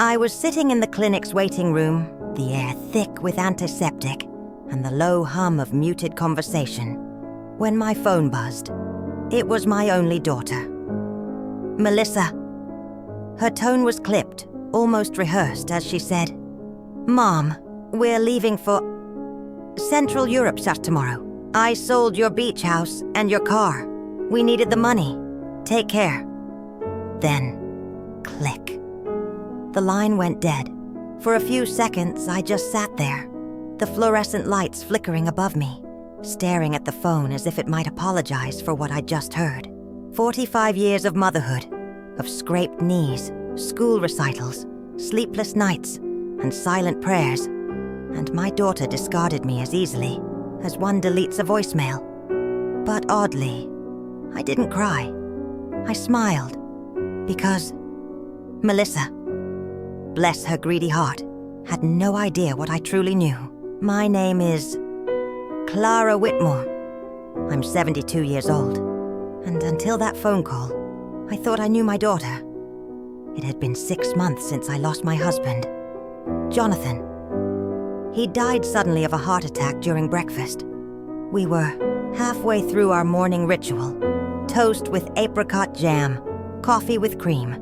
I was sitting in the clinic's waiting room, the air thick with antiseptic and the low hum of muted conversation, when my phone buzzed. It was my only daughter. Melissa. Her tone was clipped, almost rehearsed, as she said, "Mom, we're leaving for... Central Europe starts tomorrow. I sold your beach house and your car. We needed the money. Take care." Then, click. The line went dead. For a few seconds, I just sat there, the fluorescent lights flickering above me, staring at the phone as if it might apologize for what I'd just heard. 45 years of motherhood, of scraped knees, school recitals, sleepless nights, and silent prayers, and my daughter discarded me as easily as one deletes a voicemail. But oddly, I didn't cry. I smiled, because Melissa, bless her greedy heart, had no idea what I truly knew. My name is Clara Whitmore. I'm 72 years old, and until that phone call, I thought I knew my daughter. It had been 6 months since I lost my husband, Jonathan. He died suddenly of a heart attack during breakfast. We were halfway through our morning ritual, toast with apricot jam, coffee with cream,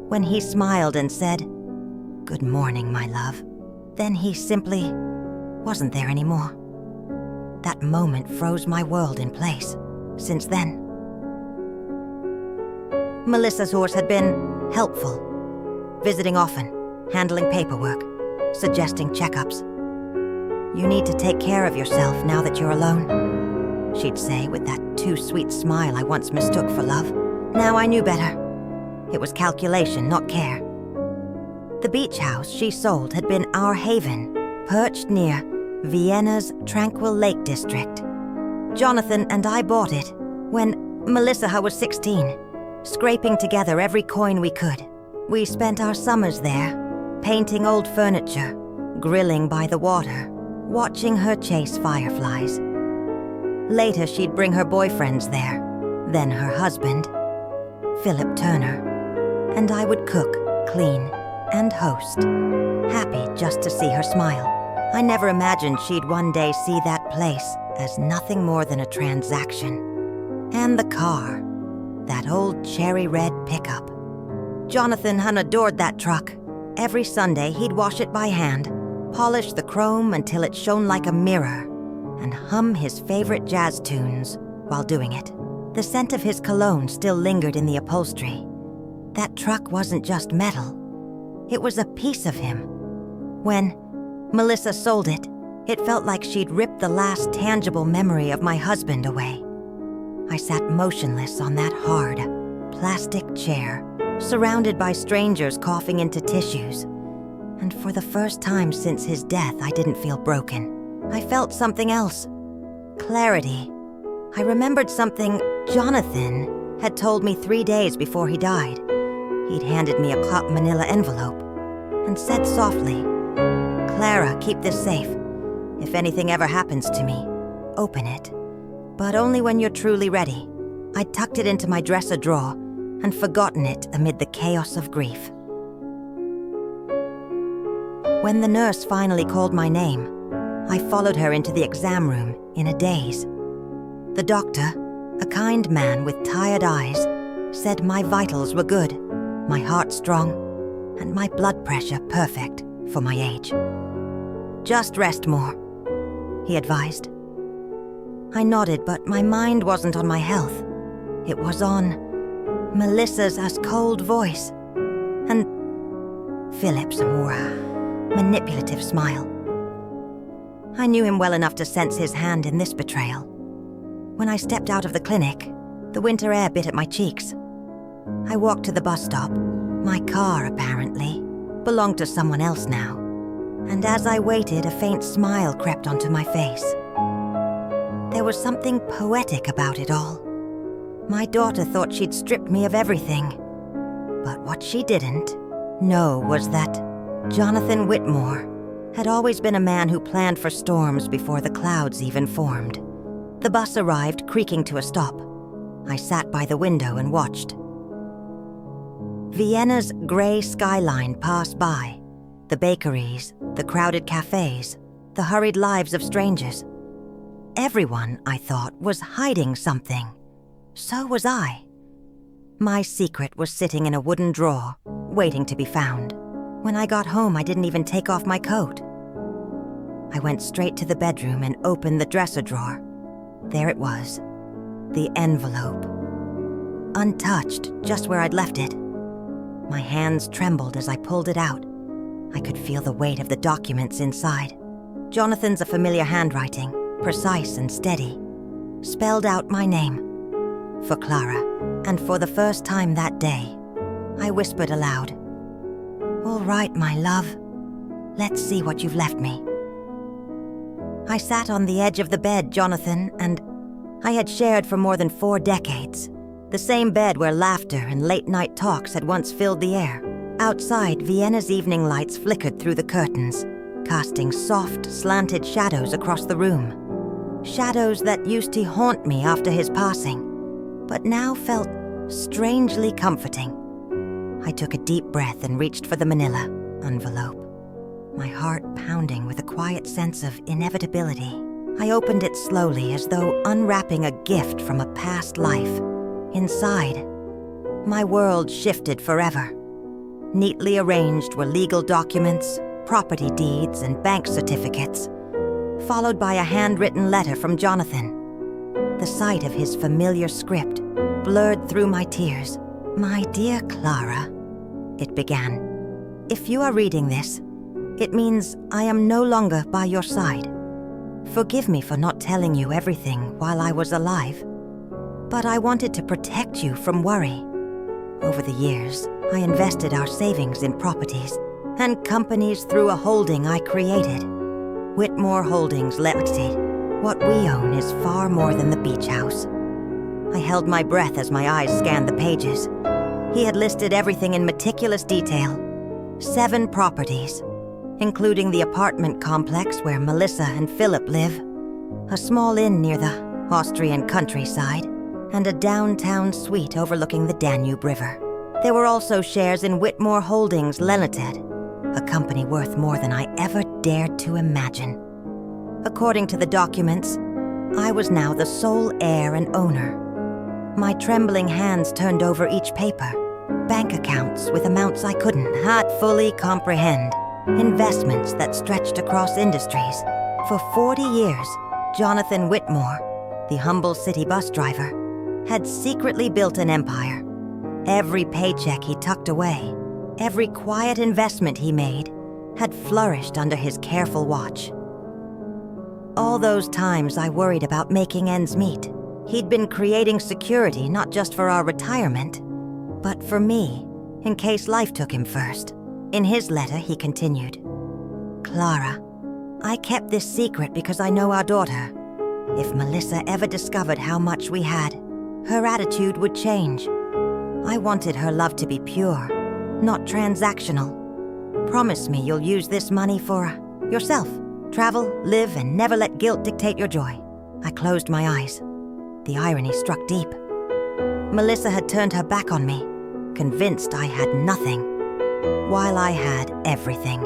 when he smiled and said, "Good morning, my love." Then he simply wasn't there anymore. That moment froze my world in place. Since then, Melissa's horse had been helpful, visiting often, handling paperwork, suggesting checkups. "You need to take care of yourself now that you're alone," she'd say with that too-sweet smile I once mistook for love. Now I knew better. It was calculation, not care. The beach house she sold had been our haven, perched near Vienna's tranquil lake district. Jonathan and I bought it when Melissa was 16, scraping together every coin we could. We spent our summers there, painting old furniture, grilling by the water, watching her chase fireflies. Later, she'd bring her boyfriends there, then her husband, Philip Turner, and I would cook, clean, and host, happy just to see her smile. I never imagined she'd one day see that place as nothing more than a transaction. And the car, that old cherry red pickup. Jonathan had adored that truck. Every Sunday, he'd wash it by hand, polish the chrome until it shone like a mirror, and hum his favorite jazz tunes while doing it. The scent of his cologne still lingered in the upholstery. That truck wasn't just metal. It was a piece of him. When Melissa sold it, it felt like she'd ripped the last tangible memory of my husband away. I sat motionless on that hard, plastic chair, surrounded by strangers coughing into tissues. And for the first time since his death, I didn't feel broken. I felt something else. Clarity. I remembered something Jonathan had told me 3 days before he died. He'd handed me a cloth manila envelope and said softly, "Clara, keep this safe. If anything ever happens to me, open it. But only when you're truly ready." I'd tucked it into my dresser drawer and forgotten it amid the chaos of grief. When the nurse finally called my name, I followed her into the exam room in a daze. The doctor, a kind man with tired eyes, said my vitals were good, my heart strong, and my blood pressure perfect for my age. "Just rest more," he advised. I nodded, but my mind wasn't on my health. It was on Melissa's cold voice and Philip's manipulative smile. I knew him well enough to sense his hand in this betrayal. When I stepped out of the clinic, the winter air bit at my cheeks. I walked to the bus stop. My car, apparently, belonged to someone else now. And as I waited, a faint smile crept onto my face. There was something poetic about it all. My daughter thought she'd stripped me of everything. But what she didn't know was that Jonathan Whitmore had always been a man who planned for storms before the clouds even formed. The bus arrived, creaking to a stop. I sat by the window and watched. Vienna's gray skyline passed by. The bakeries, the crowded cafes, the hurried lives of strangers. Everyone, I thought, was hiding something. So was I. My secret was sitting in a wooden drawer, waiting to be found. When I got home, I didn't even take off my coat. I went straight to the bedroom and opened the dresser drawer. There it was, the envelope. Untouched, just where I'd left it. My hands trembled as I pulled it out. I could feel the weight of the documents inside. Jonathan's a familiar handwriting, precise and steady. Spelled out my name. For Clara, and for the first time that day, I whispered aloud, "All right, my love. Let's see what you've left me." I sat on the edge of the bed Jonathan and I had shared for more than 4 decades. The same bed where laughter and late-night talks had once filled the air. Outside, Vienna's evening lights flickered through the curtains, casting soft, slanted shadows across the room. Shadows that used to haunt me after his passing, but now felt strangely comforting. I took a deep breath and reached for the manila envelope, my heart pounding with a quiet sense of inevitability. I opened it slowly as though unwrapping a gift from a past life. Inside, my world shifted forever. Neatly arranged were legal documents, property deeds, and bank certificates, followed by a handwritten letter from Jonathan. The sight of his familiar script blurred through my tears. "My dear Clara," it began, "if you are reading this, it means I am no longer by your side. Forgive me for not telling you everything while I was alive, but I wanted to protect you from worry. Over the years, I invested our savings in properties and companies through a holding I created. Whitmore Holdings Limited. What we own is far more than the beach house." I held my breath as my eyes scanned the pages. He had listed everything in meticulous detail. 7 properties, including the apartment complex where Melissa and Philip live, a small inn near the Austrian countryside, and a downtown suite overlooking the Danube River. There were also shares in Whitmore Holdings Limited, a company worth more than I ever dared to imagine. According to the documents, I was now the sole heir and owner. My trembling hands turned over each paper. Bank accounts with amounts I couldn't fully comprehend. Investments that stretched across industries. For 40 years, Jonathan Whitmore, the humble city bus driver, had secretly built an empire. Every paycheck he tucked away, every quiet investment he made, had flourished under his careful watch. All those times I worried about making ends meet, he'd been creating security not just for our retirement, but for me, in case life took him first. In his letter, he continued, "Clara, I kept this secret because I know our daughter. If Melissa ever discovered how much we had, her attitude would change. I wanted her love to be pure, not transactional. Promise me you'll use this money for yourself. Travel, live, and never let guilt dictate your joy." I closed my eyes. The irony struck deep. Melissa had turned her back on me, convinced I had nothing, while I had everything.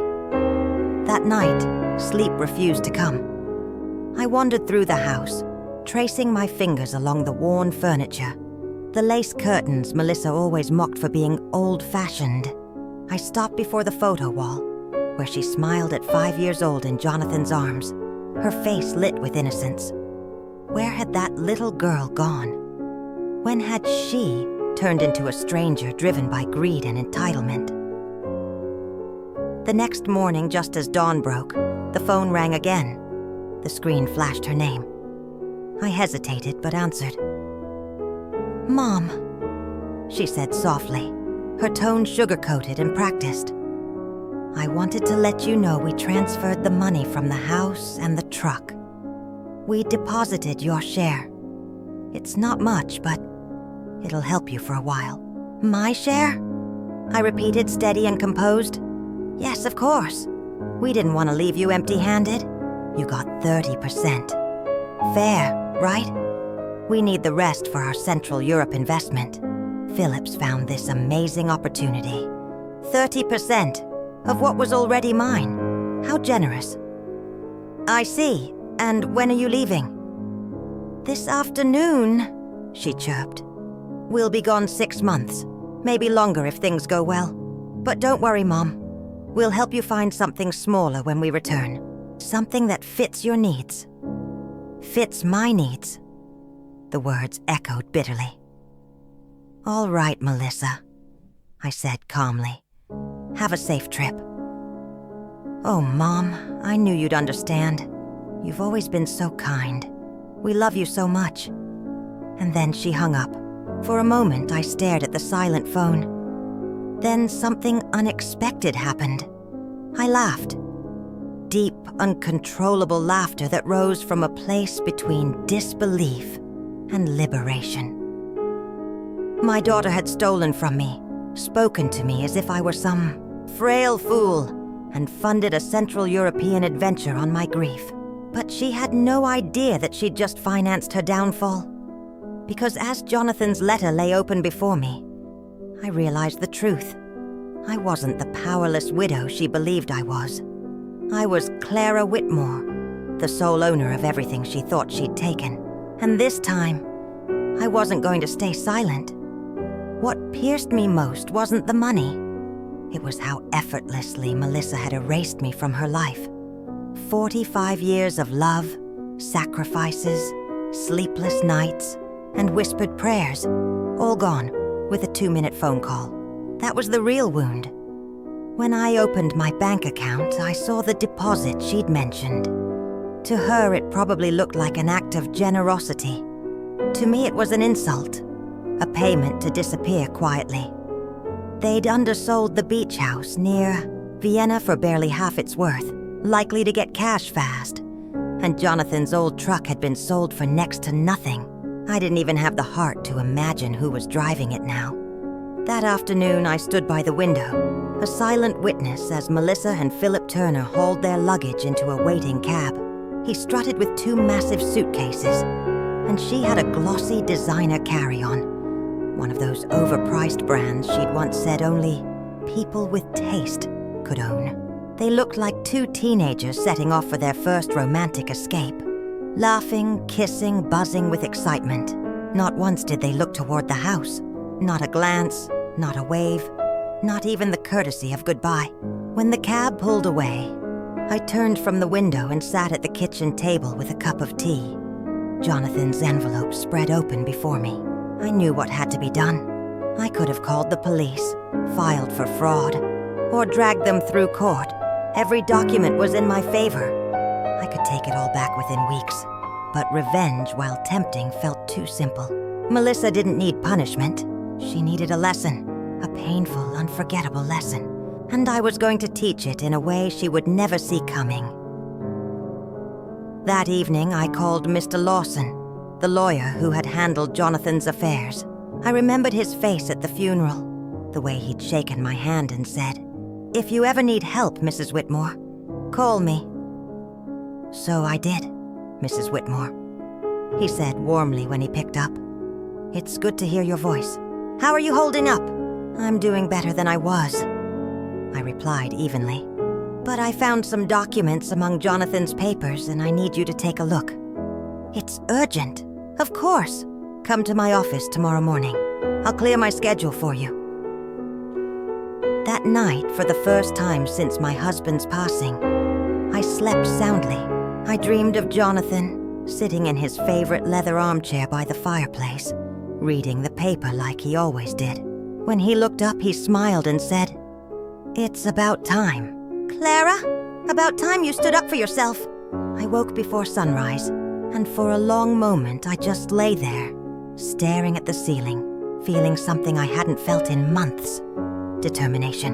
That night, sleep refused to come. I wandered through the house, tracing my fingers along the worn furniture. The lace curtains Melissa always mocked for being old-fashioned. I stopped before the photo wall, where she smiled at 5 years old in Jonathan's arms, her face lit with innocence. Where had that little girl gone? When had she turned into a stranger driven by greed and entitlement? The next morning, just as dawn broke, the phone rang again. The screen flashed her name. I hesitated but answered. "Mom," she said softly, her tone sugar-coated and practiced. "I wanted to let you know we transferred the money from the house and the truck. We deposited your share. It's not much, but it'll help you for a while." "My share?" I repeated, steady and composed. "Yes, of course. We didn't want to leave you empty-handed. You got 30%. Fair, right? We need the rest for our Central Europe investment." Phillips found this amazing opportunity. 30% of what was already mine. How generous. I see. And when are you leaving? This afternoon, she chirped. We'll be gone 6 months. Maybe longer if things go well. But don't worry, Mom. We'll help you find something smaller when we return. Something that fits your needs. Fits my needs. The words echoed bitterly. All right, Melissa, I said calmly. Have a safe trip. Oh, Mom, I knew you'd understand. You've always been so kind. We love you so much. And then she hung up. For a moment, I stared at the silent phone. Then something unexpected happened. I laughed. Deep, uncontrollable laughter that rose from a place between disbelief and liberation. My daughter had stolen from me, spoken to me as if I were some frail fool, and funded a Central European adventure on my grief. But she had no idea that she'd just financed her downfall. Because as Jonathan's letter lay open before me, I realized the truth. I wasn't the powerless widow she believed I was. I was Clara Whitmore, the sole owner of everything she thought she'd taken. And this time, I wasn't going to stay silent. What pierced me most wasn't the money. It was how effortlessly Melissa had erased me from her life. 45 years of love, sacrifices, sleepless nights, and whispered prayers, all gone with a 2-minute phone call. That was the real wound. When I opened my bank account, I saw the deposit she'd mentioned. To her, it probably looked like an act of generosity. To me, it was an insult, a payment to disappear quietly. They'd undersold the beach house near Vienna for barely half its worth, likely to get cash fast. And Jonathan's old truck had been sold for next to nothing. I didn't even have the heart to imagine who was driving it now. That afternoon, I stood by the window, a silent witness as Melissa and Philip Turner hauled their luggage into a waiting cab. He strutted with 2 massive suitcases, and she had a glossy designer carry-on, one of those overpriced brands she'd once said only people with taste could own. They looked like 2 teenagers setting off for their first romantic escape. Laughing, kissing, buzzing with excitement. Not once did they look toward the house. Not a glance, not a wave, not even the courtesy of goodbye. When the cab pulled away, I turned from the window and sat at the kitchen table with a cup of tea. Jonathan's envelope spread open before me. I knew what had to be done. I could have called the police, filed for fraud, or dragged them through court. Every document was in my favor. I could take it all back within weeks. But revenge, while tempting, felt too simple. Melissa didn't need punishment. She needed a lesson. A painful, unforgettable lesson. And I was going to teach it in a way she would never see coming. That evening, I called Mr. Lawson, the lawyer who had handled Jonathan's affairs. I remembered his face at the funeral, the way he'd shaken my hand and said, "If you ever need help, Mrs. Whitmore, call me." So I did, Mrs. Whitmore, he said warmly when he picked up. "It's good to hear your voice. How are you holding up?" "I'm doing better than I was," I replied evenly. "But I found some documents among Jonathan's papers and I need you to take a look." "It's urgent." "Of course. Come to my office tomorrow morning. I'll clear my schedule for you." That night, for the first time since my husband's passing, I slept soundly. I dreamed of Jonathan, sitting in his favorite leather armchair by the fireplace, reading the paper like he always did. When he looked up, he smiled and said, "It's about time." "Clara, about time you stood up for yourself." I woke before sunrise, and for a long moment I just lay there, staring at the ceiling, feeling something I hadn't felt in months. Determination.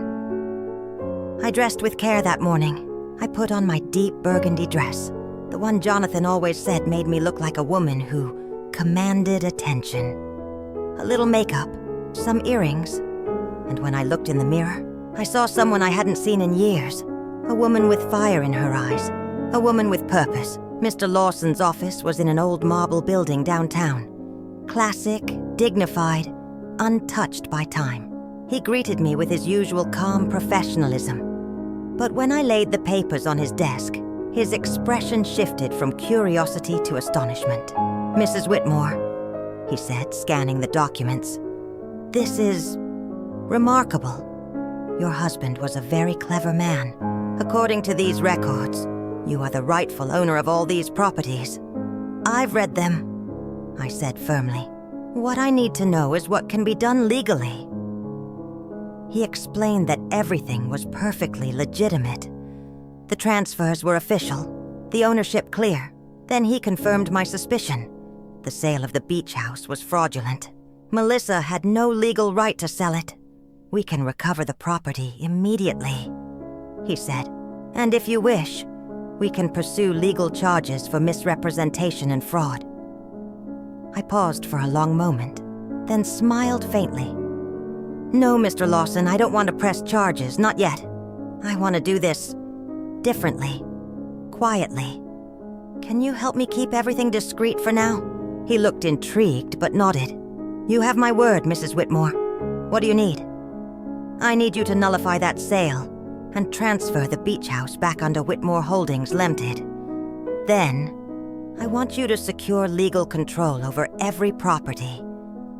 I dressed with care that morning. I put on my deep burgundy dress, the one Jonathan always said made me look like a woman who commanded attention. A little makeup, some earrings, and when I looked in the mirror, I saw someone I hadn't seen in years. A woman with fire in her eyes, a woman with purpose. Mr. Lawson's office was in an old marble building downtown. Classic, dignified, untouched by time. He greeted me with his usual calm professionalism. But when I laid the papers on his desk, his expression shifted from curiosity to astonishment. "Mrs. Whitmore," he said, scanning the documents, "this is remarkable. Your husband was a very clever man. According to these records, you are the rightful owner of all these properties." "I've read them," I said firmly. "What I need to know is what can be done legally." He explained that everything was perfectly legitimate. The transfers were official, the ownership clear. Then he confirmed my suspicion. The sale of the beach house was fraudulent. Melissa had no legal right to sell it. "We can recover the property immediately," he said. "And if you wish, we can pursue legal charges for misrepresentation and fraud." I paused for a long moment, then smiled faintly. "No, Mr. Lawson, I don't want to press charges, not yet. I want to do this differently, quietly. Can you help me keep everything discreet for now?" He looked intrigued but nodded. "You have my word, Mrs. Whitmore. What do you need?" "I need you to nullify that sale and transfer the beach house back under Whitmore Holdings Limited. Then, I want you to secure legal control over every property,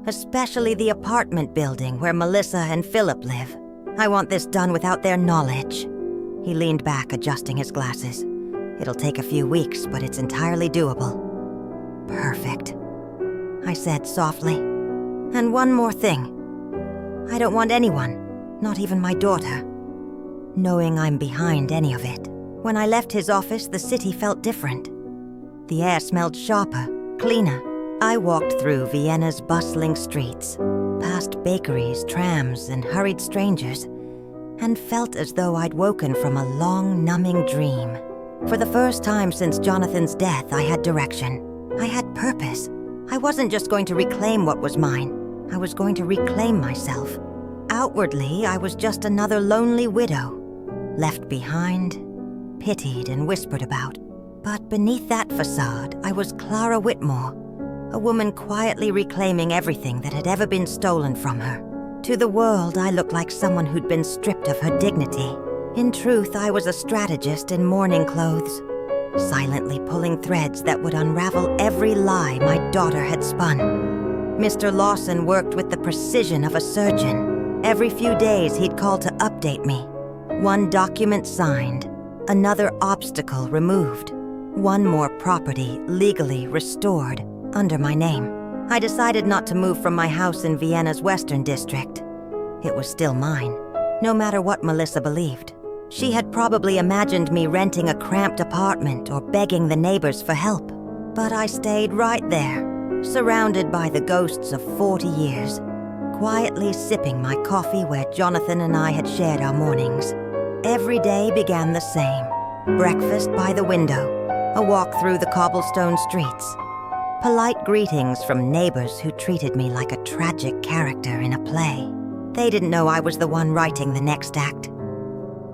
especially the apartment building where Melissa and Philip live. I want this done without their knowledge." He leaned back, adjusting his glasses. "It'll take a few weeks, but it's entirely doable." "Perfect," I said softly. "And one more thing. I don't want anyone, not even my daughter, knowing I'm behind any of it." When I left his office, the city felt different. The air smelled sharper, cleaner. I walked through Vienna's bustling streets, past bakeries, trams, and hurried strangers, and felt as though I'd woken from a long, numbing dream. For the first time since Jonathan's death, I had direction. I had purpose. I wasn't just going to reclaim what was mine. I was going to reclaim myself. Outwardly, I was just another lonely widow, left behind, pitied and whispered about. But beneath that facade, I was Clara Whitmore, a woman quietly reclaiming everything that had ever been stolen from her. To the world, I looked like someone who'd been stripped of her dignity. In truth, I was a strategist in mourning clothes, silently pulling threads that would unravel every lie my daughter had spun. Mr. Lawson worked with the precision of a surgeon. Every few days, he'd call to update me. One document signed, another obstacle removed, one more property legally restored under my name. I decided not to move from my house in Vienna's Western District. It was still mine, no matter what Melissa believed. She had probably imagined me renting a cramped apartment or begging the neighbors for help. But I stayed right there, surrounded by the ghosts of 40 years, quietly sipping my coffee where Jonathan and I had shared our mornings. Every day began the same. Breakfast by the window, a walk through the cobblestone streets, polite greetings from neighbors who treated me like a tragic character in a play. They didn't know I was the one writing the next act.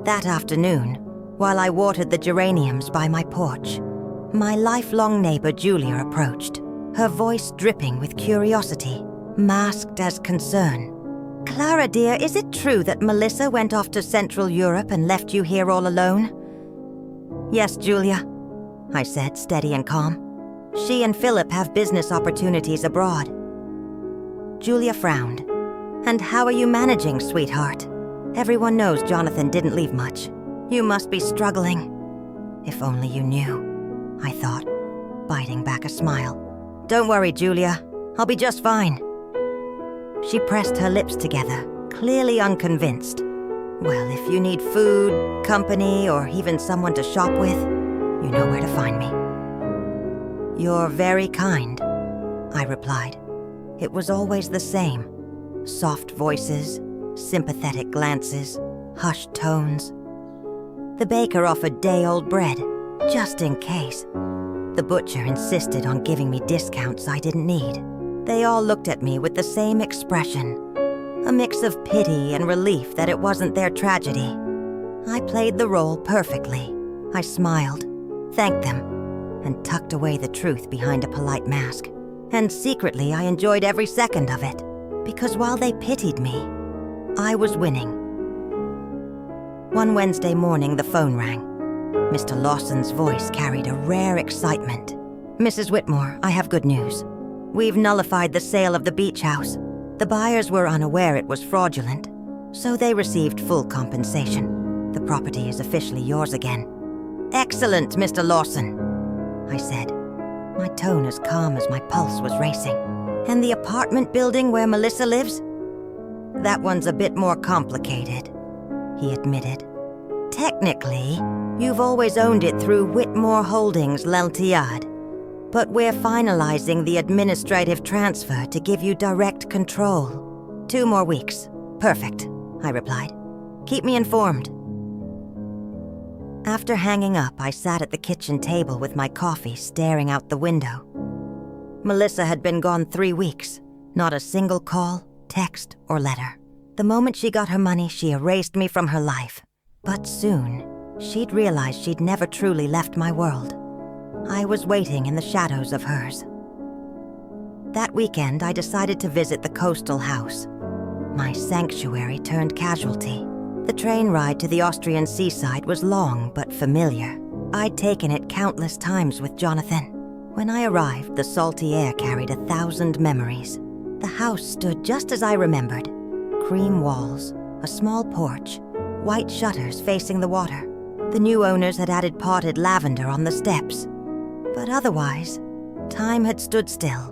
That afternoon, while I watered the geraniums by my porch, my lifelong neighbor Julia approached, her voice dripping with curiosity, masked as concern. "Clara, dear, is it true that Melissa went off to Central Europe and left you here all alone?" "Yes, Julia," I said, steady and calm. "She and Philip have business opportunities abroad." Julia frowned. "And how are you managing, sweetheart? Everyone knows Jonathan didn't leave much. You must be struggling." "If only you knew," I thought, biting back a smile. "Don't worry, Julia. I'll be just fine." She pressed her lips together, clearly unconvinced. "Well, if you need food, company, or even someone to shop with, you know where to find me." "You're very kind," I replied. It was always the same. Soft voices, sympathetic glances, hushed tones. The baker offered day-old bread, just in case. The butcher insisted on giving me discounts I didn't need. They all looked at me with the same expression, a mix of pity and relief that it wasn't their tragedy. I played the role perfectly. I smiled, thanked them, and tucked away the truth behind a polite mask. And secretly, I enjoyed every second of it. Because while they pitied me, I was winning. One Wednesday morning, the phone rang. Mr. Lawson's voice carried a rare excitement. "Mrs. Whitmore, I have good news. We've nullified the sale of the beach house. The buyers were unaware it was fraudulent, so they received full compensation. The property is officially yours again." "Excellent, Mr. Lawson," I said, my tone as calm as my pulse was racing. "And the apartment building where Melissa lives?" "That one's a bit more complicated," he admitted. "Technically, you've always owned it through Whitmore Holdings, L'Eltiade. But we're finalizing the administrative transfer to give you direct control. 2 more weeks. Perfect," I replied. "Keep me informed." After hanging up, I sat at the kitchen table with my coffee staring out the window. Melissa had been gone 3 weeks. Not a single call, text, or letter. The moment she got her money, she erased me from her life. But soon, she'd realized she'd never truly left my world. I was waiting in the shadows of hers. That weekend, I decided to visit the coastal house. My sanctuary turned casualty. The train ride to the Austrian seaside was long but familiar. I'd taken it countless times with Jonathan. When I arrived, the salty air carried 1,000 memories. The house stood just as I remembered. Cream walls, a small porch, white shutters facing the water. The new owners had added potted lavender on the steps. But otherwise, time had stood still.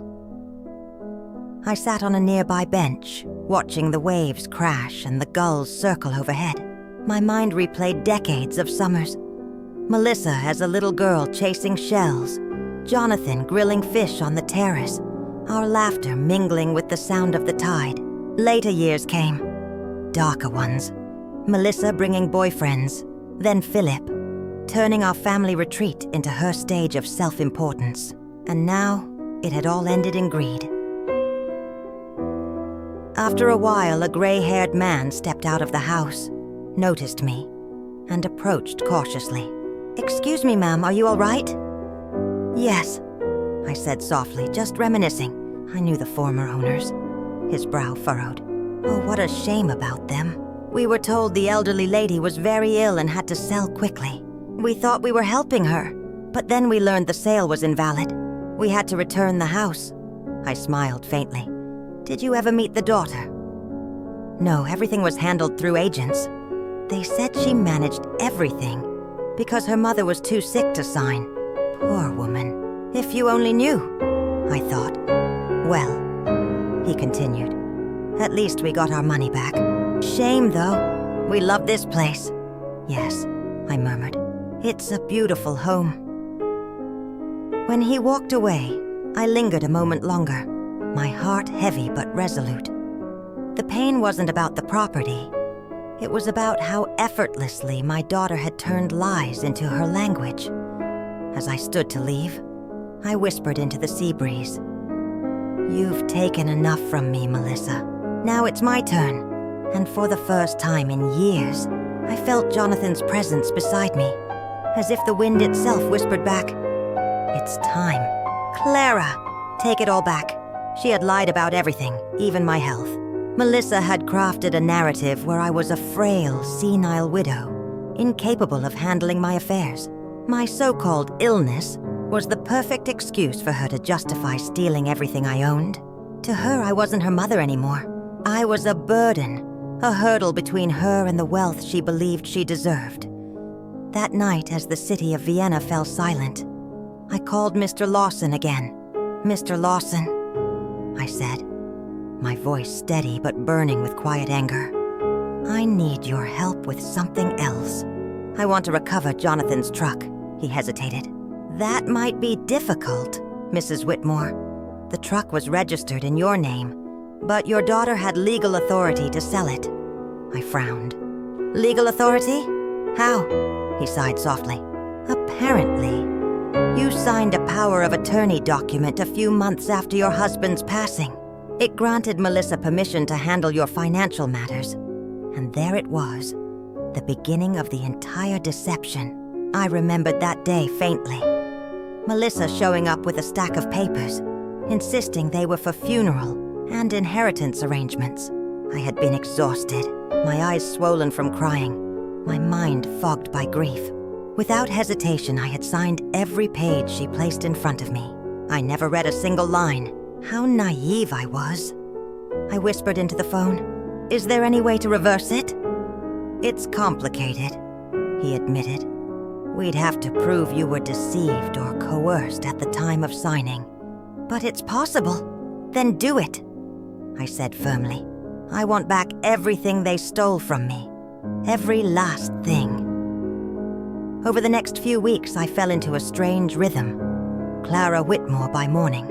I sat on a nearby bench, watching the waves crash and the gulls circle overhead. My mind replayed decades of summers. Melissa as a little girl chasing shells, Jonathan grilling fish on the terrace, our laughter mingling with the sound of the tide. Later years came, darker ones. Melissa bringing boyfriends, then Philip, turning our family retreat into her stage of self-importance. And now, it had all ended in greed. After a while, a gray-haired man stepped out of the house, noticed me, and approached cautiously. "Excuse me, ma'am, are you all right?" "Yes," I said softly, just reminiscing. I knew the former owners. His brow furrowed. Oh, what a shame about them. We were told the elderly lady was very ill and had to sell quickly. We thought we were helping her, but then we learned the sale was invalid. We had to return the house. I smiled faintly. "Did you ever meet the daughter?" "No, everything was handled through agents. They said she managed everything because her mother was too sick to sign. Poor woman. If you only knew," I thought. "Well," he continued, "at least we got our money back. Shame, though. We love this place." "Yes," I murmured. "It's a beautiful home." When he walked away, I lingered a moment longer, my heart heavy but resolute. The pain wasn't about the property. It was about how effortlessly my daughter had turned lies into her language. As I stood to leave, I whispered into the sea breeze. "You've taken enough from me, Melissa. Now it's my turn." And for the first time in years, I felt Jonathan's presence beside me, as if the wind itself whispered back, "It's time." "Clara!" Take it all back. She had lied about everything, even my health. Melissa had crafted a narrative where I was a frail, senile widow, incapable of handling my affairs. My so-called illness was the perfect excuse for her to justify stealing everything I owned. To her, I wasn't her mother anymore. I was a burden, a hurdle between her and the wealth she believed she deserved. That night, as the city of Vienna fell silent, I called Mr. Lawson again. "Mr. Lawson," I said, my voice steady but burning with quiet anger. "I need your help with something else. I want to recover Jonathan's truck." He hesitated. "That might be difficult, Mrs. Whitmore. The truck was registered in your name, but your daughter had legal authority to sell it." I frowned. "Legal authority? How?" He sighed softly. "Apparently, you signed a power of attorney document a few months after your husband's passing. It granted Melissa permission to handle your financial matters. And there it was, the beginning of the entire deception. I remembered that day faintly. Melissa showing up with a stack of papers, insisting they were for funeral and inheritance arrangements. I had been exhausted, my eyes swollen from crying, my mind fogged by grief. Without hesitation, I had signed every page she placed in front of me. I never read a single line. How naive I was. I whispered into the phone, "Is there any way to reverse it?" "It's complicated," he admitted. "We'd have to prove you were deceived or coerced at the time of signing." "But it's possible. Then do it," I said firmly. "I want back everything they stole from me. Every last thing." Over the next few weeks, I fell into a strange rhythm. Clara Whitmore by morning,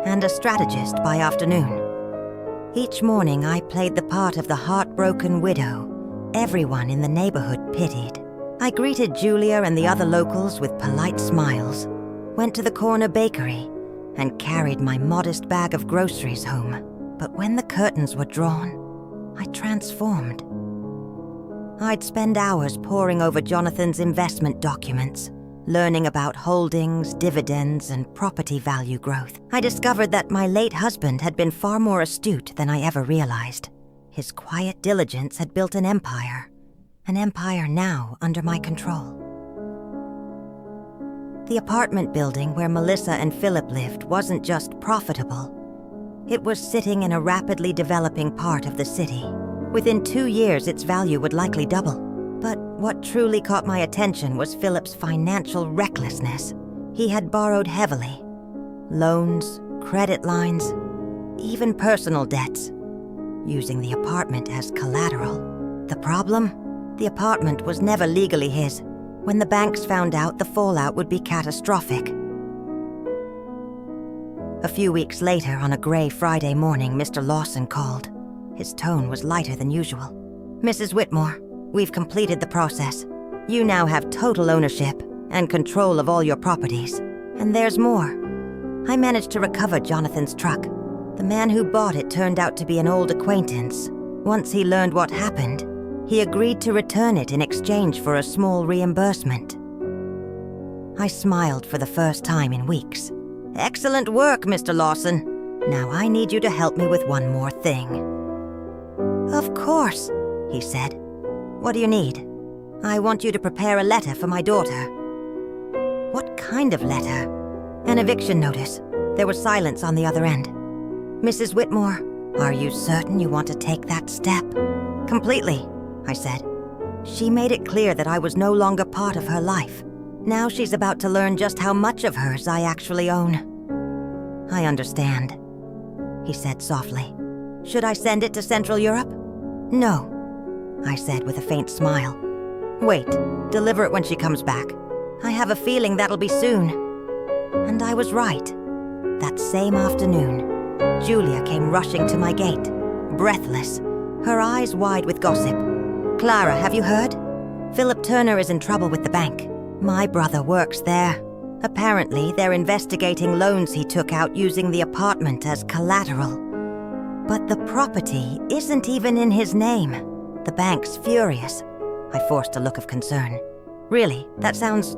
and a strategist by afternoon. Each morning, I played the part of the heartbroken widow everyone in the neighborhood pitied. I greeted Julia and the other locals with polite smiles, went to the corner bakery, and carried my modest bag of groceries home. But when the curtains were drawn, I transformed. I'd spend hours poring over Jonathan's investment documents, learning about holdings, dividends, and property value growth. I discovered that my late husband had been far more astute than I ever realized. His quiet diligence had built an empire now under my control. The apartment building where Melissa and Philip lived wasn't just profitable. It was sitting in a rapidly developing part of the city. Within 2 years, its value would likely double. But what truly caught my attention was Philip's financial recklessness. He had borrowed heavily. Loans, credit lines, even personal debts, using the apartment as collateral. The problem? The apartment was never legally his. When the banks found out, the fallout would be catastrophic. A few weeks later, on a gray Friday morning, Mr. Lawson called. His tone was lighter than usual. "Mrs. Whitmore, we've completed the process. You now have total ownership and control of all your properties. And there's more. I managed to recover Jonathan's truck. The man who bought it turned out to be an old acquaintance. Once he learned what happened, he agreed to return it in exchange for a small reimbursement." I smiled for the first time in weeks. "Excellent work, Mr. Lawson. Now I need you to help me with one more thing." "Of course," he said. "What do you need?" "I want you to prepare a letter for my daughter." "What kind of letter?" "An eviction notice." There was silence on the other end. "Mrs. Whitmore, are you certain you want to take that step?" "Completely," I said. She made it clear that I was no longer part of her life. Now she's about to learn just how much of hers I actually own. "I understand," he said softly. "Should I send it to Central Europe?" "No," I said with a faint smile. "Wait, deliver it when she comes back. I have a feeling that'll be soon." And I was right. That same afternoon, Julia came rushing to my gate, breathless, her eyes wide with gossip. "Clara, have you heard? Philip Turner is in trouble with the bank. My brother works there. Apparently, they're investigating loans he took out using the apartment as collateral. But the property isn't even in his name. The bank's furious." I forced a look of concern. "Really, that sounds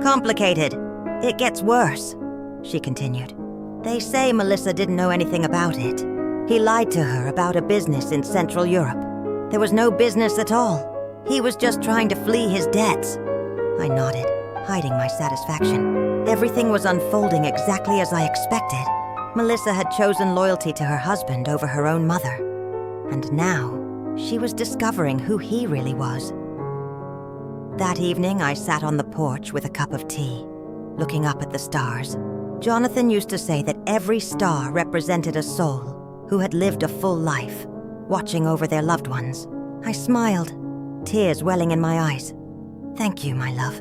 complicated. It gets worse," she continued. "They say Melissa didn't know anything about it. He lied to her about a business in Central Europe. There was no business at all. He was just trying to flee his debts." I nodded, hiding my satisfaction. Everything was unfolding exactly as I expected. Melissa had chosen loyalty to her husband over her own mother. And now, she was discovering who he really was. That evening, I sat on the porch with a cup of tea, looking up at the stars. Jonathan used to say that every star represented a soul who had lived a full life, watching over their loved ones. I smiled, tears welling in my eyes. "Thank you, my love,"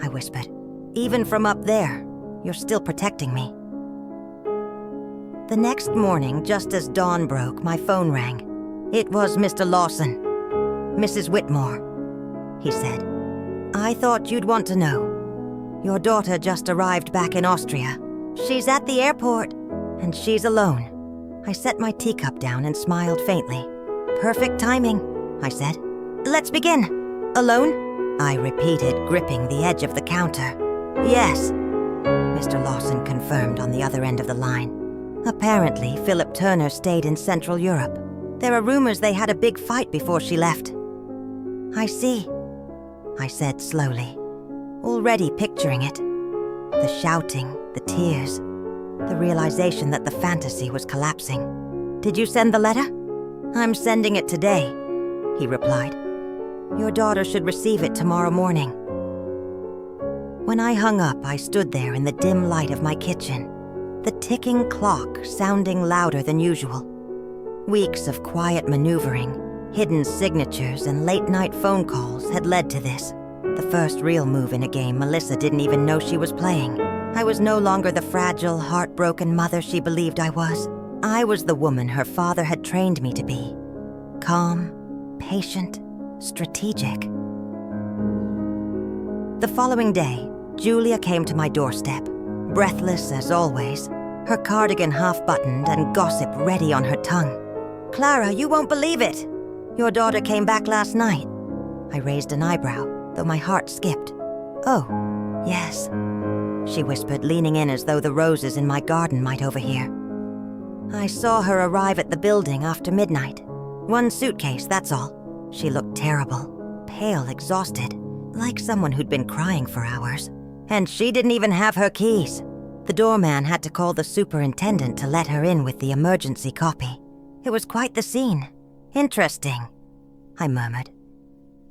I whispered. "Even from up there, you're still protecting me." The next morning, just as dawn broke, my phone rang. It was Mr. Lawson. "Mrs. Whitmore," he said. "I thought you'd want to know. Your daughter just arrived back in Austria. She's at the airport, and she's alone." I set my teacup down and smiled faintly. "Perfect timing," I said. "Let's begin." "Alone?" I repeated, gripping the edge of the counter. "Yes," Mr. Lawson confirmed on the other end of the line. Apparently, Philip Turner stayed in Central Europe. There are rumors they had a big fight before she left. I see, I said slowly, already picturing it. The shouting, the tears, the realization that the fantasy was collapsing. Did you send the letter? I'm sending it today, he replied. Your daughter should receive it tomorrow morning. When I hung up, I stood there in the dim light of my kitchen, the ticking clock sounding louder than usual. Weeks of quiet maneuvering, hidden signatures, and late-night phone calls had led to this. The first real move in a game Melissa didn't even know she was playing. I was no longer the fragile, heartbroken mother she believed I was. I was the woman her father had trained me to be. Calm, patient, strategic. The following day, Julia came to my doorstep, breathless as always, her cardigan half-buttoned and gossip ready on her tongue. Clara, you won't believe it! Your daughter came back last night. I raised an eyebrow, though my heart skipped. Oh, yes, she whispered, leaning in as though the roses in my garden might overhear. I saw her arrive at the building after midnight. One suitcase, that's all. She looked terrible, pale, exhausted, like someone who'd been crying for hours. And she didn't even have her keys. The doorman had to call the superintendent to let her in with the emergency copy. It was quite the scene. Interesting, I murmured.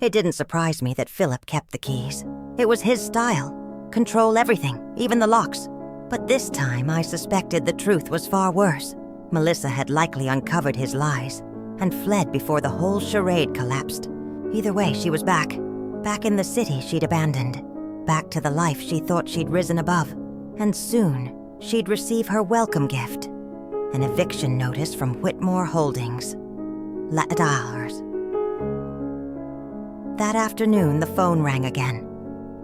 It didn't surprise me that Philip kept the keys. It was his style. Control everything, even the locks. But this time I suspected the truth was far worse. Melissa had likely uncovered his lies and fled before the whole charade collapsed. Either way, she was back. Back in the city she'd abandoned. Back to the life she thought she'd risen above. And soon, she'd receive her welcome gift. An eviction notice from Whitmore Holdings. $1. That afternoon, the phone rang again.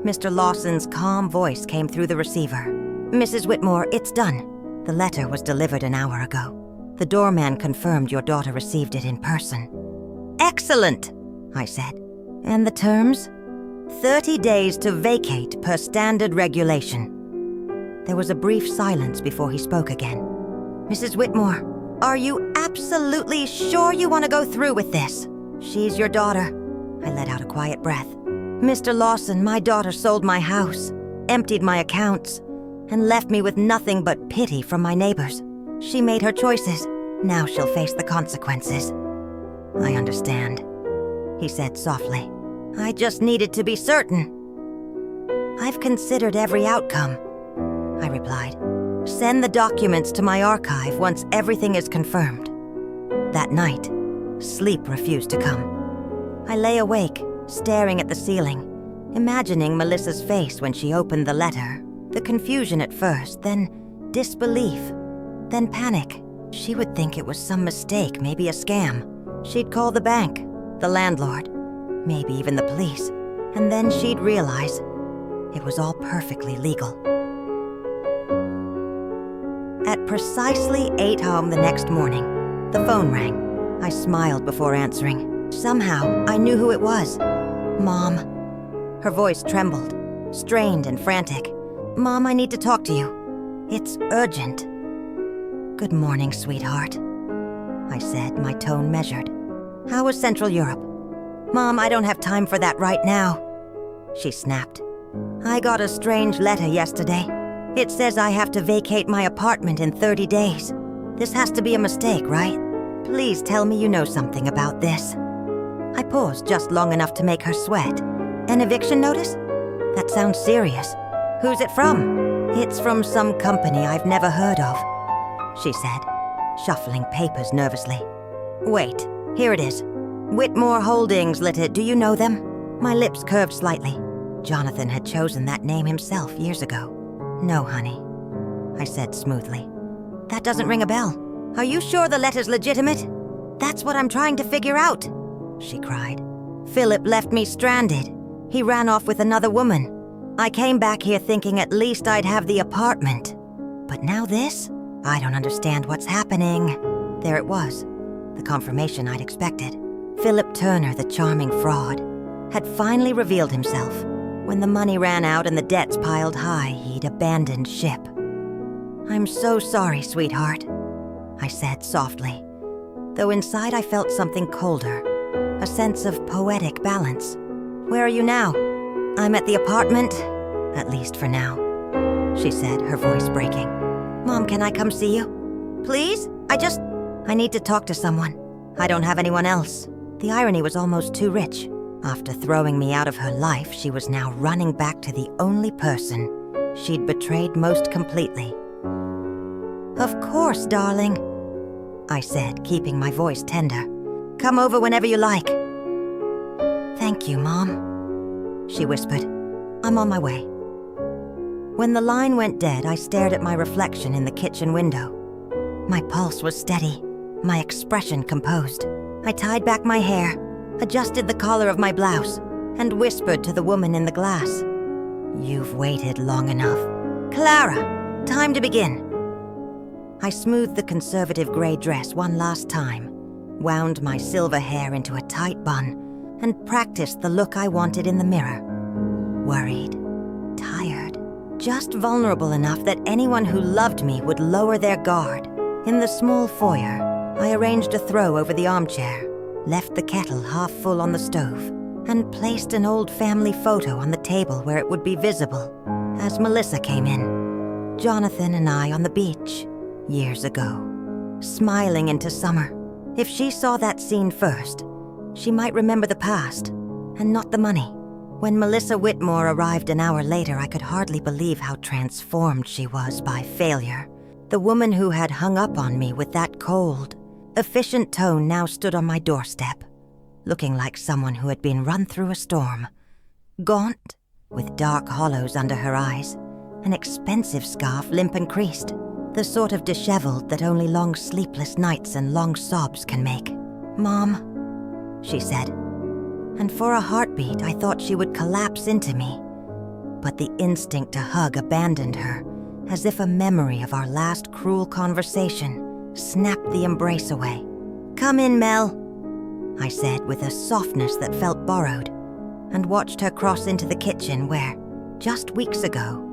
Mr. Lawson's calm voice came through the receiver. Mrs. Whitmore, it's done. The letter was delivered an hour ago. The doorman confirmed your daughter received it in person. Excellent, I said. And the terms? 30 days to vacate per standard regulation. There was a brief silence before he spoke again. Mrs. Whitmore, are you absolutely sure you want to go through with this? She's your daughter. I let out a quiet breath. Mr. Lawson, my daughter sold my house, emptied my accounts, and left me with nothing but pity from my neighbors. She made her choices. Now she'll face the consequences. I understand, he said softly. I just needed to be certain. I've considered every outcome, I replied. Send the documents to my archive once everything is confirmed. That night, sleep refused to come. I lay awake, staring at the ceiling, imagining Melissa's face when she opened the letter. The confusion at first, then disbelief, then panic. She would think it was some mistake, maybe a scam. She'd call the bank, the landlord, maybe even the police, and then she'd realize it was all perfectly legal. At precisely 8 home the next morning, the phone rang. I smiled before answering. Somehow, I knew who it was. Mom. Her voice trembled, strained and frantic. Mom, I need to talk to you. It's urgent. Good morning, sweetheart, I said, my tone measured. How was Central Europe? Mom, I don't have time for that right now, she snapped. I got a strange letter yesterday. It says I have to vacate my apartment in 30 days. This has to be a mistake, right? Please tell me you know something about this. I paused just long enough to make her sweat. An eviction notice? That sounds serious. Who's it from? It's from some company I've never heard of, she said, shuffling papers nervously. Wait, here it is. Whitmore Holdings, do you know them? My lips curved slightly. Jonathan had chosen that name himself years ago. No, honey, I said smoothly. That doesn't ring a bell. Are you sure the letter's legitimate? That's what I'm trying to figure out, she cried. Philip left me stranded. He ran off with another woman. I came back here thinking at least I'd have the apartment. But now this? I don't understand what's happening. There it was, the confirmation I'd expected. Philip Turner, the charming fraud, had finally revealed himself. When the money ran out and the debts piled high, he'd abandoned ship. I'm so sorry, sweetheart, I said softly, though inside I felt something colder, a sense of poetic balance. Where are you now? I'm at the apartment, at least for now, she said, her voice breaking. Mom, can I come see you? Please? I need to talk to someone. I don't have anyone else. The irony was almost too rich. After throwing me out of her life, she was now running back to the only person she'd betrayed most completely. Of course, darling, I said, keeping my voice tender. Come over whenever you like. Thank you, Mom, she whispered. I'm on my way. When the line went dead, I stared at my reflection in the kitchen window. My pulse was steady, my expression composed. I tied back my hair, adjusted the collar of my blouse, and whispered to the woman in the glass. You've waited long enough. Clara, time to begin. I smoothed the conservative gray dress one last time, wound my silver hair into a tight bun, and practiced the look I wanted in the mirror. Worried, tired, just vulnerable enough that anyone who loved me would lower their guard. In the small foyer, I arranged a throw over the armchair, left the kettle half full on the stove, and placed an old family photo on the table where it would be visible as Melissa came in. Jonathan and I on the beach, years ago, smiling into summer. If she saw that scene first, she might remember the past and not the money. When Melissa Whitmore arrived an hour later, I could hardly believe how transformed she was by failure. The woman who had hung up on me with that cold, efficient tone now stood on my doorstep, looking like someone who had been run through a storm. Gaunt, with dark hollows under her eyes, an expensive scarf limp and creased, the sort of disheveled that only long sleepless nights and long sobs can make. Mom, she said, and for a heartbeat I thought she would collapse into me. But the instinct to hug abandoned her, as if a memory of our last cruel conversation snapped the embrace away. Come in, Mel, I said with a softness that felt borrowed, and watched her cross into the kitchen where, just weeks ago,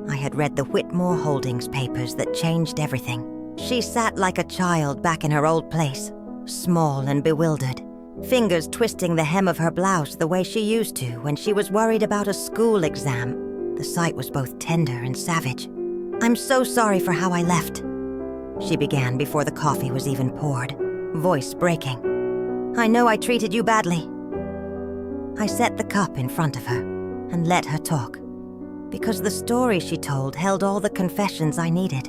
I had read the Whitmore Holdings papers that changed everything. She sat like a child back in her old place, small and bewildered, fingers twisting the hem of her blouse the way she used to when she was worried about a school exam. The sight was both tender and savage. I'm so sorry for how I left, she began before the coffee was even poured, voice breaking. I know I treated you badly. I set the cup in front of her and let her talk, because the story she told held all the confessions I needed.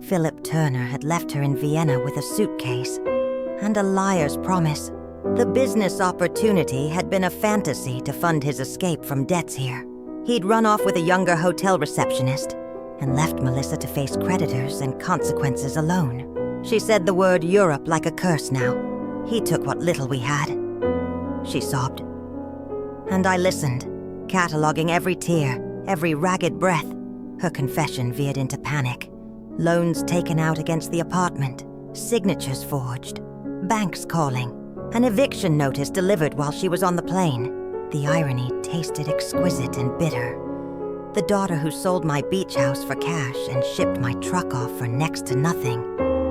Philip Turner had left her in Vienna with a suitcase and a liar's promise. The business opportunity had been a fantasy to fund his escape from debts here. He'd run off with a younger hotel receptionist and left Melissa to face creditors and consequences alone. She said the word Europe like a curse now. He took what little we had, she sobbed. And I listened, cataloging every tear, every ragged breath. Her confession veered into panic. Loans taken out against the apartment, signatures forged, banks calling, an eviction notice delivered while she was on the plane. The irony tasted exquisite and bitter. The daughter who sold my beach house for cash and shipped my truck off for next to nothing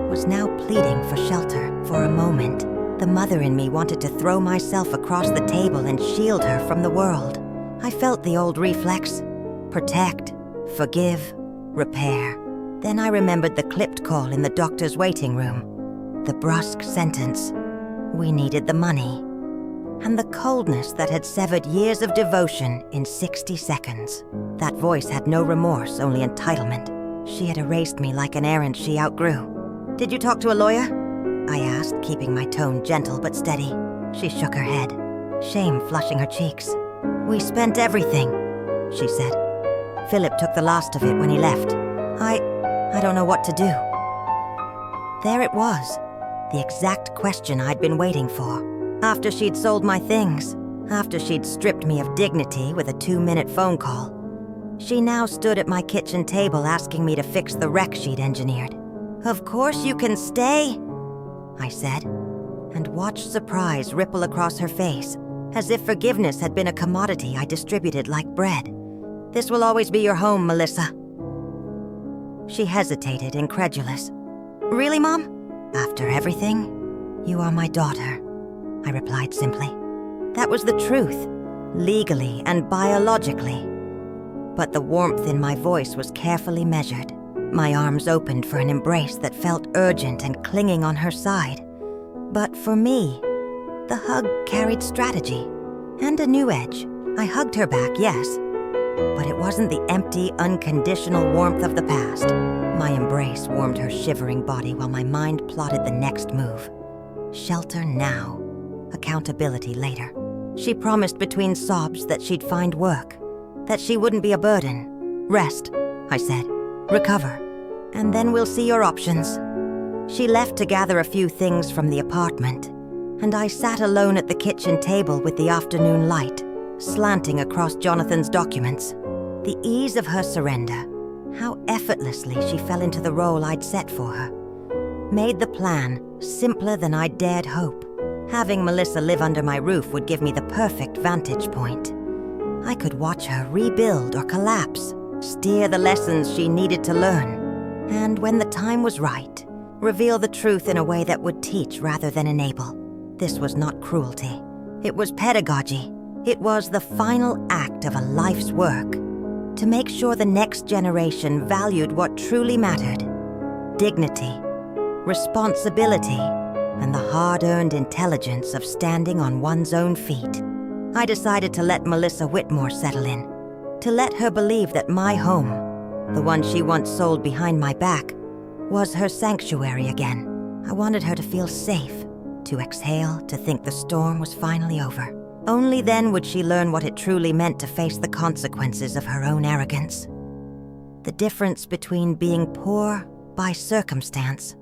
was now pleading for shelter. For a moment, the mother in me wanted to throw myself across the table and shield her from the world. I felt the old reflex: protect, forgive, repair. Then I remembered the clipped call in the doctor's waiting room, the brusque sentence, we needed the money, and the coldness that had severed years of devotion in 60 seconds. That voice had no remorse, only entitlement. She had erased me like an errand she outgrew. Did you talk to a lawyer? I asked, keeping my tone gentle but steady. She shook her head, shame flushing her cheeks. We spent everything, she said. Philip took the last of it when he left. I don't know what to do. There it was, the exact question I'd been waiting for. After she'd sold my things, after she'd stripped me of dignity with a 2-minute phone call, she now stood at my kitchen table asking me to fix the wreck she'd engineered. Of course you can stay, I said, and watched surprise ripple across her face, as if forgiveness had been a commodity I distributed like bread. This will always be your home, Melissa. She hesitated, incredulous. Really, Mom? After everything, you are my daughter, I replied simply. That was the truth, legally and biologically. But the warmth in my voice was carefully measured. My arms opened for an embrace that felt urgent and clinging on her side. But for me, the hug carried strategy and a new edge. I hugged her back, yes, but it wasn't the empty, unconditional warmth of the past. My embrace warmed her shivering body while my mind plotted the next move. Shelter now, accountability later. She promised between sobs that she'd find work, that she wouldn't be a burden. Rest, I said. Recover, and then we'll see your options. She left to gather a few things from the apartment, and I sat alone at the kitchen table with the afternoon light slanting across Jonathan's documents. The ease of her surrender, how effortlessly she fell into the role I'd set for her, made the plan simpler than I dared hope. Having Melissa live under my roof would give me the perfect vantage point. I could watch her rebuild or collapse, steer the lessons she needed to learn, and when the time was right, reveal the truth in a way that would teach rather than enable. This was not cruelty. It was pedagogy. It was the final act of a life's work to make sure the next generation valued what truly mattered: dignity, responsibility, and the hard-earned intelligence of standing on one's own feet. I decided to let Melissa Whitmore settle in, to let her believe that my home, the one she once sold behind my back, was her sanctuary again. I wanted her to feel safe, to exhale, to think the storm was finally over. Only then would she learn what it truly meant to face the consequences of her own arrogance. The difference between being poor by circumstance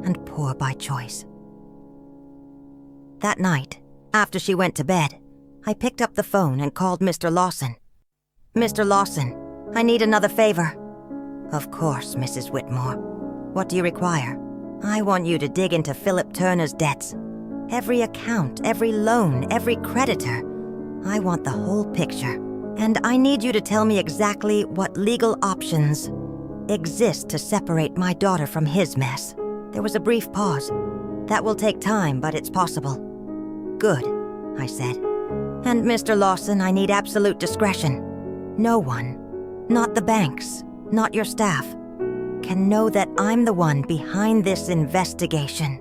and poor by choice. That night, after she went to bed, I picked up the phone and called Mr. Lawson. Mr. Lawson, I need another favor. Of course, Mrs. Whitmore. What do you require? I want you to dig into Philip Turner's debts. Every account, every loan, every creditor. I want the whole picture. And I need you to tell me exactly what legal options exist to separate my daughter from his mess. There was a brief pause. That will take time, but it's possible. Good, I said. And Mr. Lawson, I need absolute discretion. No one, not the banks, not your staff, can know that I'm the one behind this investigation.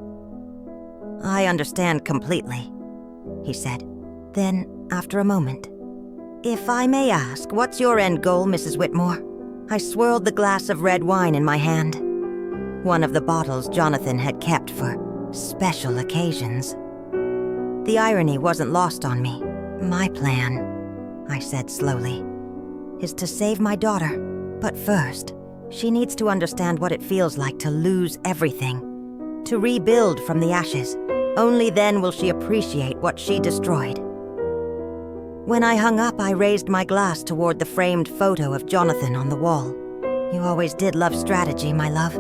I understand completely, he said. Then, after a moment, if I may ask, what's your end goal, Mrs. Whitmore? I swirled the glass of red wine in my hand, one of the bottles Jonathan had kept for special occasions. The irony wasn't lost on me. My plan, I said slowly, is to save my daughter. But first, she needs to understand what it feels like to lose everything, to rebuild from the ashes. Only then will she appreciate what she destroyed. When I hung up, I raised my glass toward the framed photo of Jonathan on the wall. You always did love strategy, my love,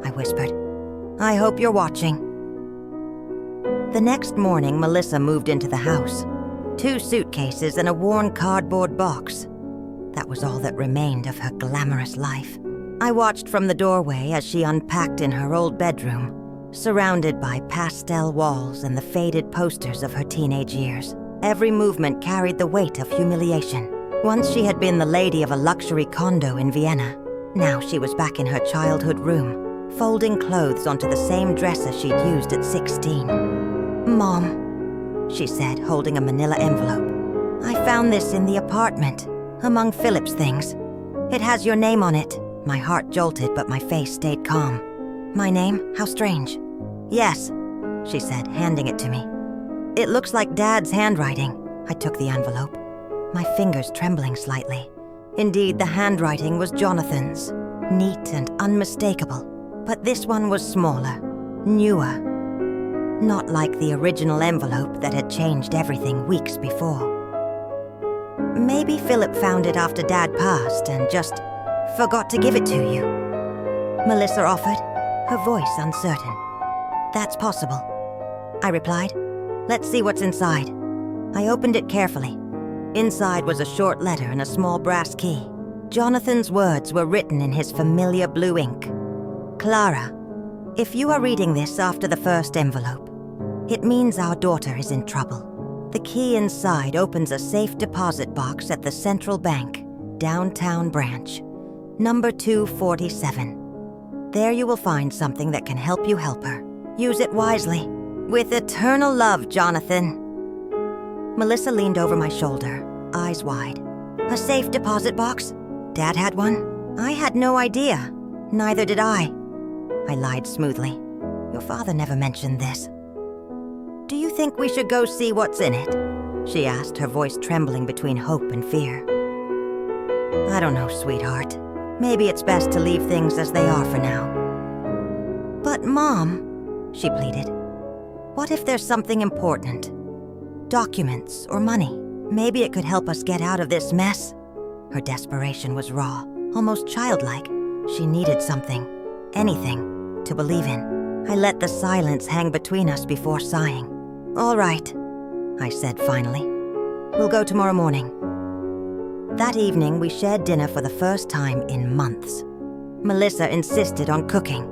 I whispered. I hope you're watching. The next morning, Melissa moved into the house. 2 suitcases and a worn cardboard box. That was all that remained of her glamorous life. I watched from the doorway as she unpacked in her old bedroom, surrounded by pastel walls and the faded posters of her teenage years. Every movement carried the weight of humiliation. Once she had been the lady of a luxury condo in Vienna. Now she was back in her childhood room, folding clothes onto the same dresser she'd used at 16. Mom, she said, holding a manila envelope. I found this in the apartment, among Philip's things. It has your name on it. My heart jolted, but my face stayed calm. My name? How strange. Yes, she said, handing it to me. It looks like Dad's handwriting. I took the envelope, my fingers trembling slightly. Indeed, the handwriting was Jonathan's, neat and unmistakable. But this one was smaller, newer. Not like the original envelope that had changed everything weeks before. Maybe Philip found it after Dad passed and just forgot to give it to you, Melissa offered, her voice uncertain. That's possible, I replied. Let's see what's inside. I opened it carefully. Inside was a short letter and a small brass key. Jonathan's words were written in his familiar blue ink. Clara, If you are reading this after the first envelope, it means our daughter is in trouble. The key inside opens a safe deposit box at the Central Bank, downtown branch, number 247. There you will find something that can help you help her. Use it wisely. With eternal love, Jonathan. Melissa leaned over my shoulder, eyes wide. A safe deposit box? Dad had one? I had no idea. Neither did I lied smoothly. Your father never mentioned this. Do you think we should go see what's in it? She asked, her voice trembling between hope and fear. I don't know, sweetheart. Maybe it's best to leave things as they are for now. But Mom, she pleaded, what if there's something important? Documents or money? Maybe it could help us get out of this mess. Her desperation was raw, almost childlike. She needed something, anything, to believe in. I let the silence hang between us before sighing. All right, I said finally. We'll go tomorrow morning. That evening, we shared dinner for the first time in months. Melissa insisted on cooking.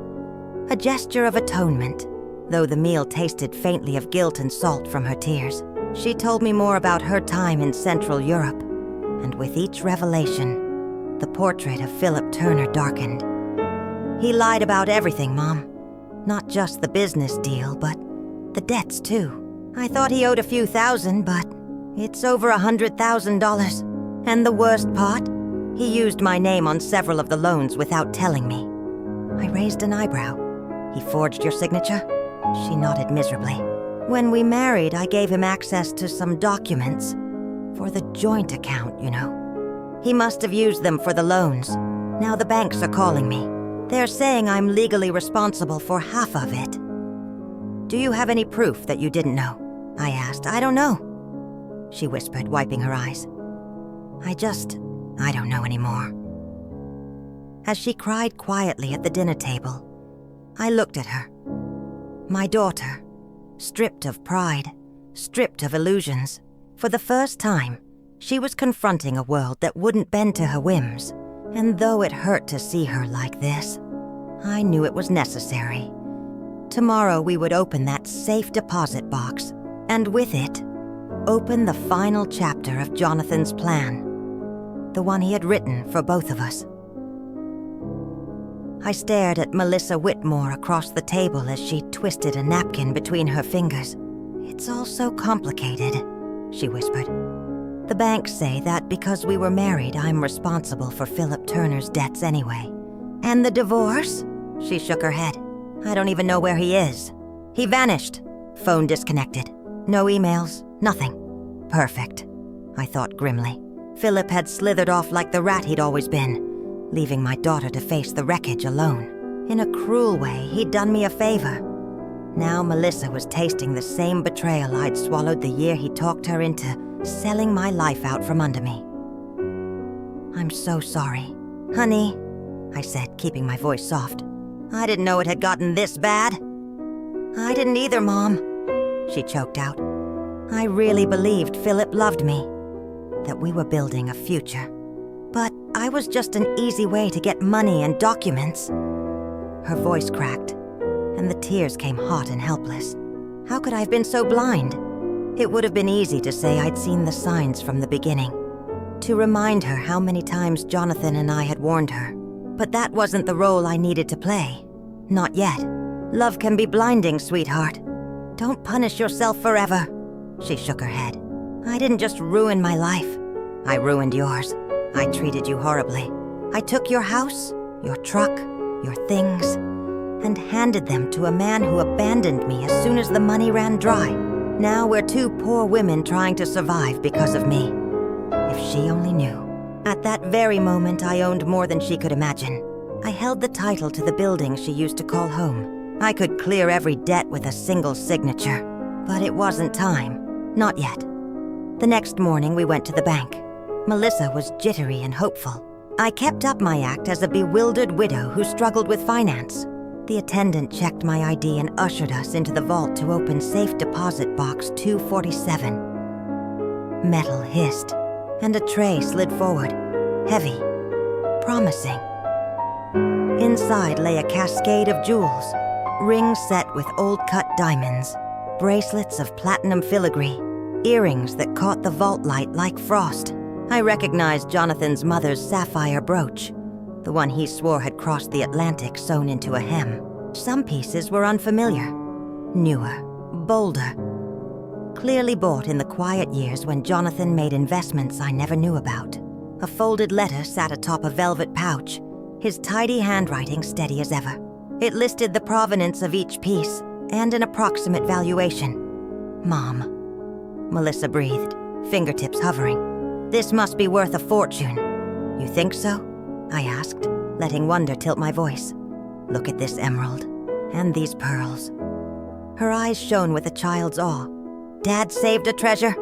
A gesture of atonement, though the meal tasted faintly of guilt and salt from her tears. She told me more about her time in Central Europe, and with each revelation, the portrait of Philip Turner darkened. He lied about everything, Mom. Not just the business deal, but the debts, too. I thought he owed a few thousand, but it's over $100,000. And the worst part? He used my name on several of the loans without telling me. I raised an eyebrow. He forged your signature? She nodded miserably. When we married, I gave him access to some documents. For the joint account, you know. He must have used them for the loans. Now the banks are calling me. They're saying I'm legally responsible for half of it. Do you have any proof that you didn't know? I asked. I don't know, she whispered, wiping her eyes. I don't know anymore. As she cried quietly at the dinner table, I looked at her. My daughter, stripped of pride, stripped of illusions. For the first time, she was confronting a world that wouldn't bend to her whims. And though it hurt to see her like this, I knew it was necessary. Tomorrow we would open that safe deposit box, and with it, open the final chapter of Jonathan's plan. The one he had written for both of us. I stared at Melissa Whitmore across the table as she twisted a napkin between her fingers. It's all so complicated, she whispered. The banks say that because we were married, I'm responsible for Philip Turner's debts anyway. And the divorce? She shook her head. I don't even know where he is. He vanished. Phone disconnected. No emails, nothing. Perfect, I thought grimly. Philip had slithered off like the rat he'd always been, leaving my daughter to face the wreckage alone. In a cruel way, he'd done me a favor. Now Melissa was tasting the same betrayal I'd swallowed the year he talked her into selling my life out from under me. I'm so sorry. Honey, I said, keeping my voice soft. I didn't know it had gotten this bad. I didn't either, Mom, she choked out. I really believed Philip loved me, that we were building a future. But I was just an easy way to get money and documents. Her voice cracked, and the tears came hot and helpless. How could I have been so blind? It would have been easy to say I'd seen the signs from the beginning, to remind her how many times Jonathan and I had warned her. But that wasn't the role I needed to play. Not yet. Love can be blinding, sweetheart. Don't punish yourself forever. She shook her head. I didn't just ruin my life. I ruined yours. I treated you horribly. I took your house, your truck, your things, and handed them to a man who abandoned me as soon as the money ran dry. Now we're two poor women trying to survive because of me. If she only knew. At that very moment, I owned more than she could imagine. I held the title to the building she used to call home. I could clear every debt with a single signature. But it wasn't time. Not yet. The next morning, we went to the bank. Melissa was jittery and hopeful. I kept up my act as a bewildered widow who struggled with finance. The attendant checked my ID and ushered us into the vault to open safe deposit box 247. Metal hissed, and a tray slid forward, heavy, promising. Inside lay a cascade of jewels, Rings set with old-cut diamonds, bracelets of platinum filigree, earrings that caught the vault light like frost. I recognized Jonathan's mother's sapphire brooch, the one he swore had crossed the Atlantic sewn into a hem. Some pieces were unfamiliar, newer, bolder. Clearly bought in the quiet years when Jonathan made investments I never knew about. A folded letter sat atop a velvet pouch, his tidy handwriting steady as ever. It listed the provenance of each piece and an approximate valuation. Mom. Melissa breathed, fingertips hovering. This must be worth a fortune. You think so? I asked, letting wonder tilt my voice. Look at this emerald, and these pearls. Her eyes shone with a child's awe. Dad saved a treasure?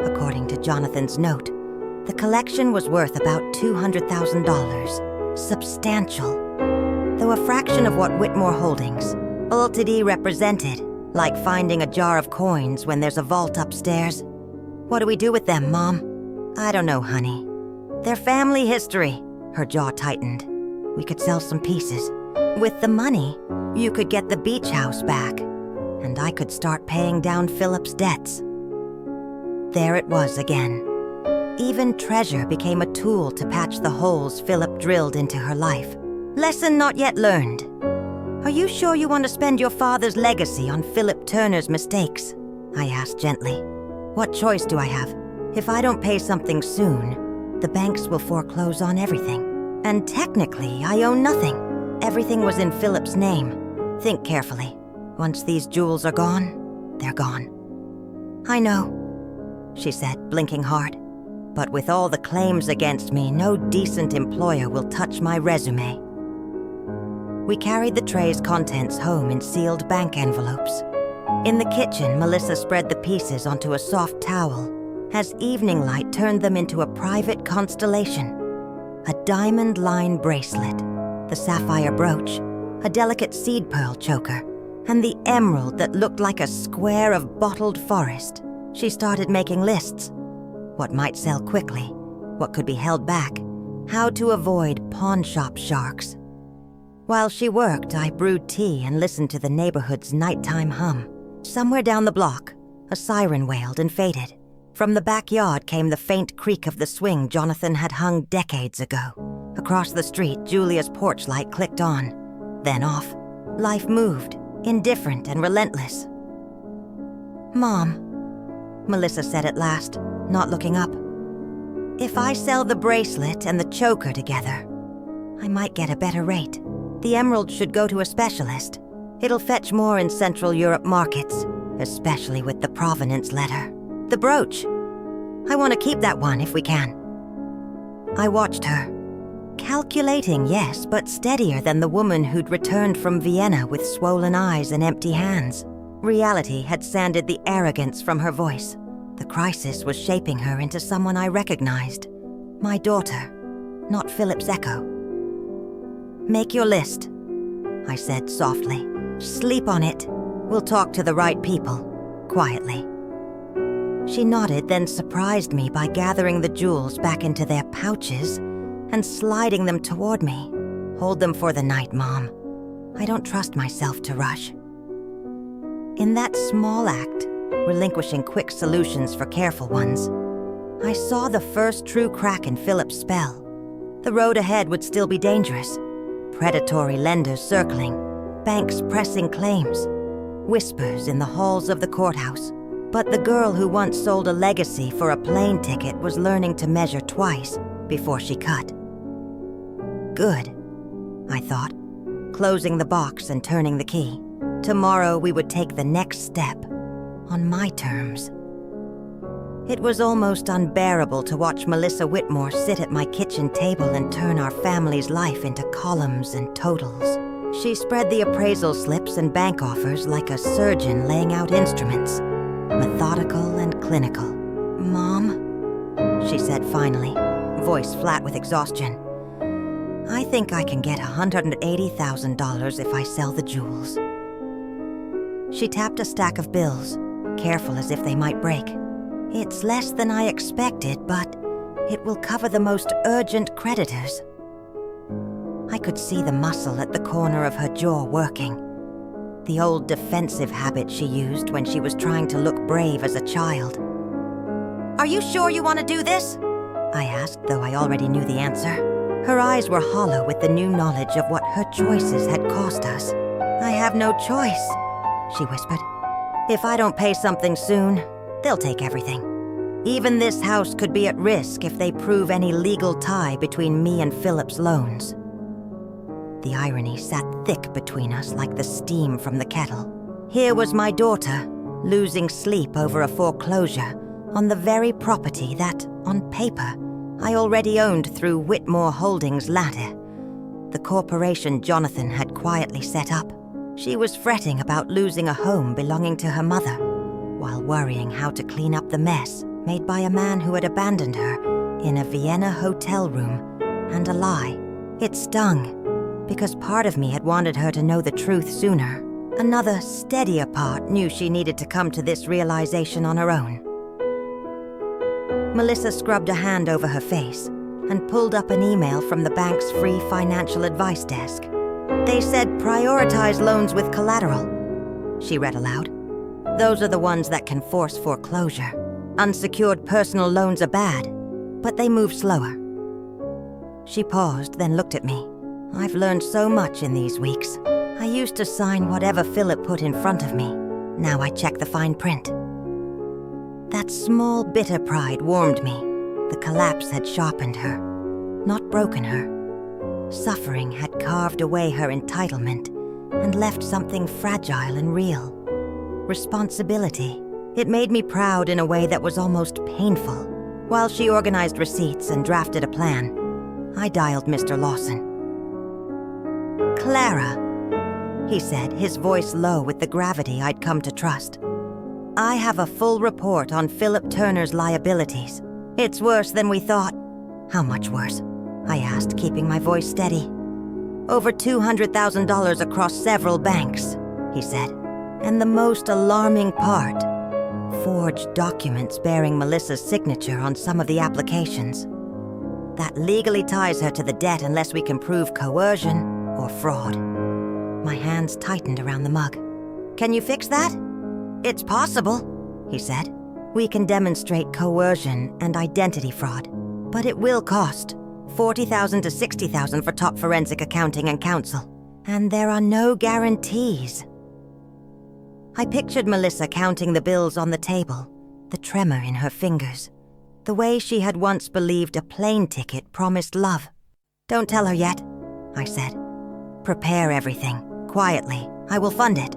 According to Jonathan's note, the collection was worth about $200,000. Substantial. Though a fraction of what Whitmore Holdings, Auntie represented, like finding a jar of coins when there's a vault upstairs. What do we do with them, Mom? I don't know, honey. They're family history. Her jaw tightened. We could sell some pieces. With the money, you could get the beach house back, and I could start paying down Philip's debts. There it was again. Even treasure became a tool to patch the holes Philip drilled into her life. Lesson not yet learned. Are you sure you want to spend your father's legacy on Philip Turner's mistakes? I asked gently. What choice do I have? If I don't pay something soon, the banks will foreclose on everything. And technically, I own nothing. Everything was in Philip's name. Think carefully. Once these jewels are gone, they're gone. I know, she said, blinking hard. But with all the claims against me, no decent employer will touch my resume. We carried the tray's contents home in sealed bank envelopes. In the kitchen, Melissa spread the pieces onto a soft towel as evening light turned them into a private constellation. A diamond-lined bracelet, the sapphire brooch, a delicate seed pearl choker, and the emerald that looked like a square of bottled forest. She started making lists. What might sell quickly, what could be held back, how to avoid pawn shop sharks. While she worked, I brewed tea and listened to the neighborhood's nighttime hum. Somewhere down the block, a siren wailed and faded. From the backyard came the faint creak of the swing Jonathan had hung decades ago. Across the street, Julia's porch light clicked on, then off. Life moved, indifferent and relentless. Mom, Melissa said at last, not looking up. If I sell the bracelet and the choker together, I might get a better rate. The emerald should go to a specialist. It'll fetch more in Central Europe markets, especially with the provenance letter. The brooch. I want to keep that one if we can. I watched her. Calculating, yes, but steadier than the woman who'd returned from Vienna with swollen eyes and empty hands. Reality had sanded the arrogance from her voice. The crisis was shaping her into someone I recognized. My daughter, not Philip's echo. Make your list, I said softly. Sleep on it. We'll talk to the right people, quietly. She nodded, then surprised me by gathering the jewels back into their pouches and sliding them toward me. Hold them for the night, Mom. I don't trust myself to rush. In that small act, relinquishing quick solutions for careful ones, I saw the first true crack in Philip's spell. The road ahead would still be dangerous. Predatory lenders circling, banks pressing claims, whispers in the halls of the courthouse. But the girl who once sold a legacy for a plane ticket was learning to measure twice before she cut. Good, I thought, closing the box and turning the key. Tomorrow we would take the next step, on my terms. It was almost unbearable to watch Melissa Whitmore sit at my kitchen table and turn our family's life into columns and totals. She spread the appraisal slips and bank offers like a surgeon laying out instruments, methodical and clinical. Mom, she said finally, voice flat with exhaustion. I think I can get $180,000 if I sell the jewels. She tapped a stack of bills, careful as if they might break. It's less than I expected, but it will cover the most urgent creditors. I could see the muscle at the corner of her jaw working. the old defensive habit she used when she was trying to look brave as a child. "Are you sure you want to do this?" I asked, though I already knew the answer. Her eyes were hollow with the new knowledge of what her choices had cost us. "I have no choice," she whispered. "If I don't pay something soon, they'll take everything. Even this house could be at risk if they prove any legal tie between me and Philip's loans." The irony sat thick between us like the steam from the kettle. Here was my daughter, losing sleep over a foreclosure on the very property that, on paper, I already owned through Whitmore Holdings latter, the corporation Jonathan had quietly set up. She was fretting about losing a home belonging to her mother, while worrying how to clean up the mess made by a man who had abandoned her in a Vienna hotel room, and a lie. It stung, because part of me had wanted her to know the truth sooner. Another, steadier part knew she needed to come to this realization on her own. Melissa scrubbed a hand over her face and pulled up an email from the bank's free financial advice desk. "They said prioritize loans with collateral," she read aloud. "Those are the ones that can force foreclosure. Unsecured personal loans are bad, but they move slower." She paused, then looked at me. "I've learned so much in these weeks. I used to sign whatever Philip put in front of me. Now I check the fine print." That small, bitter pride warmed me. The collapse had sharpened her, not broken her. Suffering had carved away her entitlement and left something fragile and real. Responsibility. It made me proud in a way that was almost painful. While she organized receipts and drafted a plan, I dialed Mr. Lawson. "Clara," he said, his voice low with the gravity I'd come to trust. "I have a full report on Philip Turner's liabilities. It's worse than we thought." "How much worse?" I asked, keeping my voice steady. "Over $200,000 across several banks," he said. "And the most alarming part, forged documents bearing Melissa's signature on some of the applications. That legally ties her to the debt unless we can prove coercion or fraud." My hands tightened around the mug. "Can you fix that?" "It's possible," he said. "We can demonstrate coercion and identity fraud, but it will cost $40,000 to $60,000 for top forensic accounting and counsel. And there are no guarantees." I pictured Melissa counting the bills on the table, the tremor in her fingers, the way she had once believed a plane ticket promised love. "Don't tell her yet," I said. "Prepare everything, quietly. I will fund it."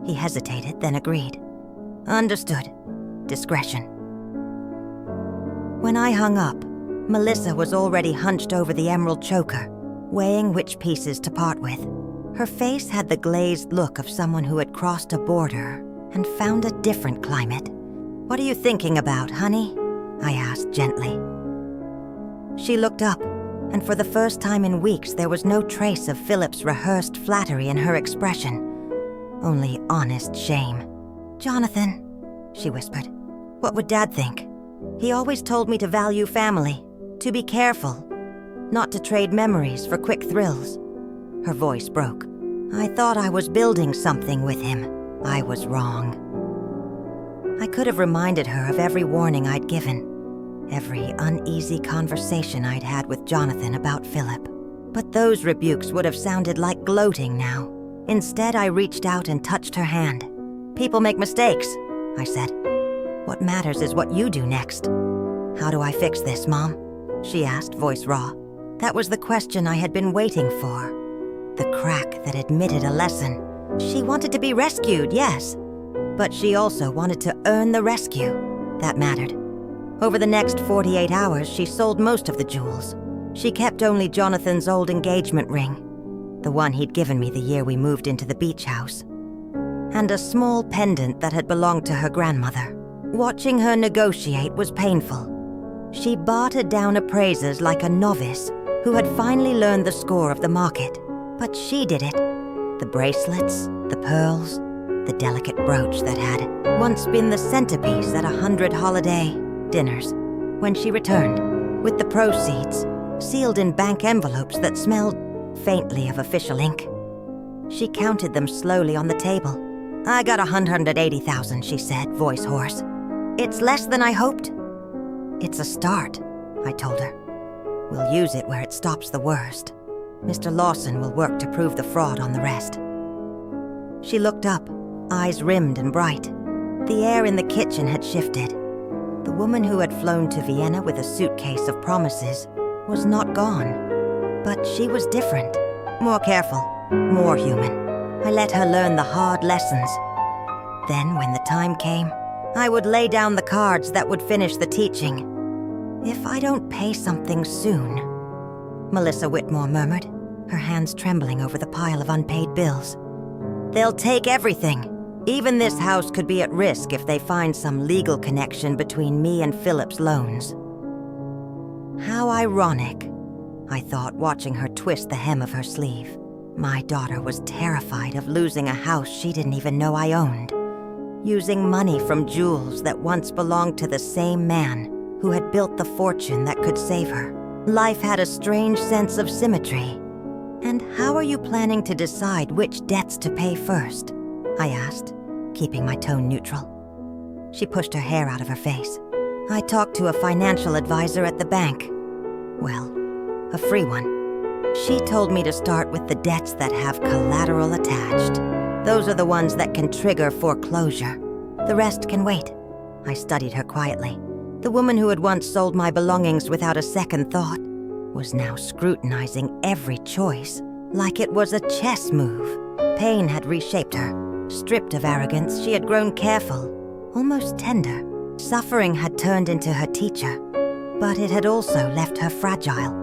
He hesitated, then agreed. "Understood. Discretion." When I hung up, Melissa was already hunched over the emerald choker, weighing which pieces to part with. Her face had the glazed look of someone who had crossed a border and found a different climate. "What are you thinking about, honey?" I asked gently. She looked up, and for the first time in weeks there was no trace of Philip's rehearsed flattery in her expression, only honest shame. "Jonathan," she whispered, "what would Dad think? He always told me to value family, to be careful, not to trade memories for quick thrills." Her voice broke. "I thought I was building something with him. I was wrong." I could have reminded her of every warning I'd given, every uneasy conversation I'd had with Jonathan about Philip. But those rebukes would have sounded like gloating now. Instead, I reached out and touched her hand. "People make mistakes," I said. "What matters is what you do next." "How do I fix this, Mom?" she asked, voice raw. That was the question I had been waiting for. The crack that admitted a lesson. She wanted to be rescued, yes, but she also wanted to earn the rescue. That mattered. Over the next 48 hours, she sold most of the jewels. She kept only Jonathan's old engagement ring, the one he'd given me the year we moved into the beach house, and a small pendant that had belonged to her grandmother. Watching her negotiate was painful. She bartered down appraisers like a novice who had finally learned the score of the market. But she did it. The bracelets, the pearls, the delicate brooch that had once been the centerpiece at 100 holiday dinners. When she returned, with the proceeds, sealed in bank envelopes that smelled faintly of official ink. She counted them slowly on the table. "I got 180,000, she said, voice hoarse. "It's less than I hoped." "It's a start," I told her. "We'll use it where it stops the worst. Mr. Lawson will work to prove the fraud on the rest." She looked up, eyes rimmed and bright. The air in the kitchen had shifted. The woman who had flown to Vienna with a suitcase of promises was not gone. But she was different, more careful, more human. I let her learn the hard lessons. Then, when the time came, I would lay down the cards that would finish the teaching. "If I don't pay something soon," Melissa Whitmore murmured, her hands trembling over the pile of unpaid bills. "They'll take everything. Even this house could be at risk if they find some legal connection between me and Philip's loans." How ironic, I thought, watching her twist the hem of her sleeve. My daughter was terrified of losing a house she didn't even know I owned, using money from jewels that once belonged to the same man who had built the fortune that could save her. Life had a strange sense of symmetry. "And how are you planning to decide which debts to pay first?" I asked, keeping my tone neutral. She pushed her hair out of her face. "I talked to a financial advisor at the bank. Well, a free one. She told me to start with the debts that have collateral attached. Those are the ones that can trigger foreclosure. The rest can wait." I studied her quietly. The woman who had once sold my belongings without a second thought was now scrutinizing every choice like it was a chess move. Pain had reshaped her. Stripped of arrogance, she had grown careful, almost tender. Suffering had turned into her teacher, but it had also left her fragile.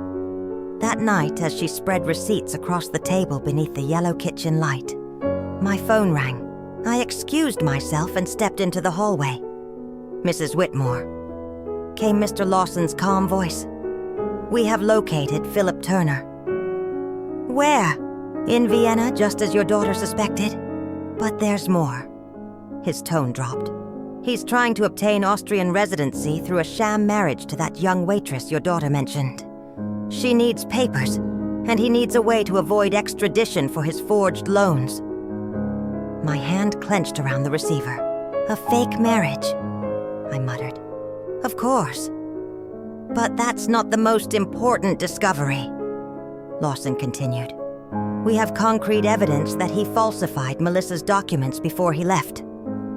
That night, as she spread receipts across the table beneath the yellow kitchen light, my phone rang. I excused myself and stepped into the hallway. "Mrs. Whitmore," came Mr. Lawson's calm voice. "We have located Philip Turner." "Where?" "In Vienna, just as your daughter suspected. But there's more." His tone dropped. "He's trying to obtain Austrian residency through a sham marriage to that young waitress your daughter mentioned. She needs papers, and he needs a way to avoid extradition for his forged loans." My hand clenched around the receiver. "A fake marriage," I muttered. "Of course. But that's not the most important discovery," Lawson continued. "We have concrete evidence that he falsified Melissa's documents before he left.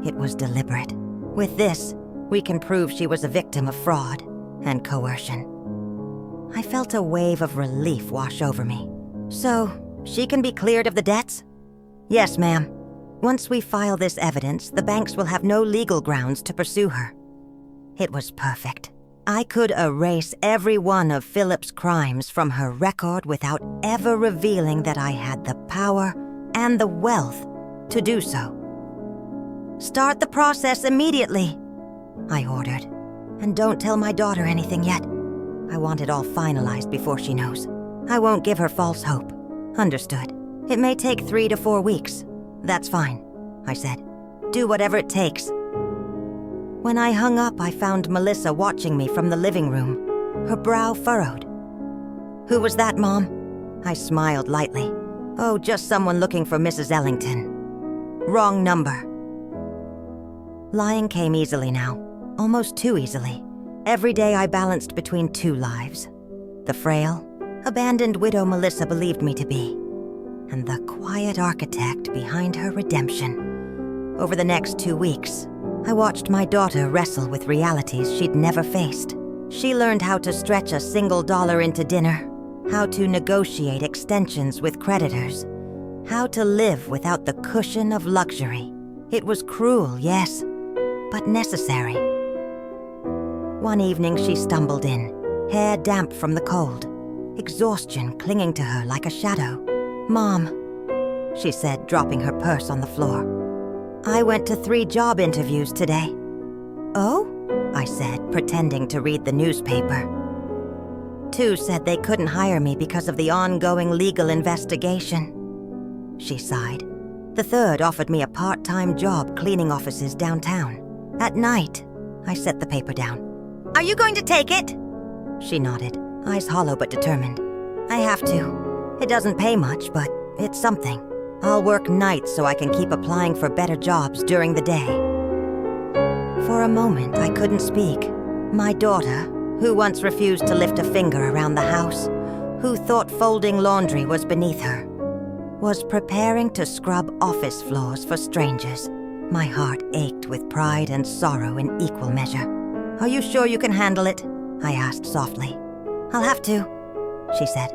It was deliberate. With this, we can prove she was a victim of fraud and coercion." I felt a wave of relief wash over me. "So, she can be cleared of the debts?" "Yes, ma'am. Once we file this evidence, the banks will have no legal grounds to pursue her." It was perfect. I could erase every one of Philip's crimes from her record without ever revealing that I had the power and the wealth to do so. "Start the process immediately," I ordered. "And don't tell my daughter anything yet. I want it all finalized before she knows. I won't give her false hope." "Understood. It may take 3 to 4 weeks. That's fine," I said. "Do whatever it takes." When I hung up, I found Melissa watching me from the living room, her brow furrowed. "Who was that, Mom?" I smiled lightly. "Oh, just someone looking for Mrs. Ellington." "Wrong number." Lying came easily now, almost too easily. Every day I balanced between two lives. The frail, abandoned widow Melissa believed me to be, and the quiet architect behind her redemption. Over the next 2 weeks, I watched my daughter wrestle with realities she'd never faced. She learned how to stretch a single dollar into dinner, how to negotiate extensions with creditors, how to live without the cushion of luxury. It was cruel, yes, but necessary. One evening she stumbled in, hair damp from the cold, exhaustion clinging to her like a shadow. "Mom," she said, dropping her purse on the floor. "I went to 3 job interviews today." "Oh?" I said, pretending to read the newspaper. 2 said they couldn't hire me because of the ongoing legal investigation. She sighed. The 3rd offered me a part-time job cleaning offices downtown. At night, I set the paper down. "Are you going to take it?" She nodded, eyes hollow but determined. "I have to. It doesn't pay much, but it's something." I'll work nights so I can keep applying for better jobs during the day." For a moment, I couldn't speak. My daughter, who once refused to lift a finger around the house, who thought folding laundry was beneath her, was preparing to scrub office floors for strangers. My heart ached with pride and sorrow in equal measure. "Are you sure you can handle it?" I asked softly. "I'll have to," she said.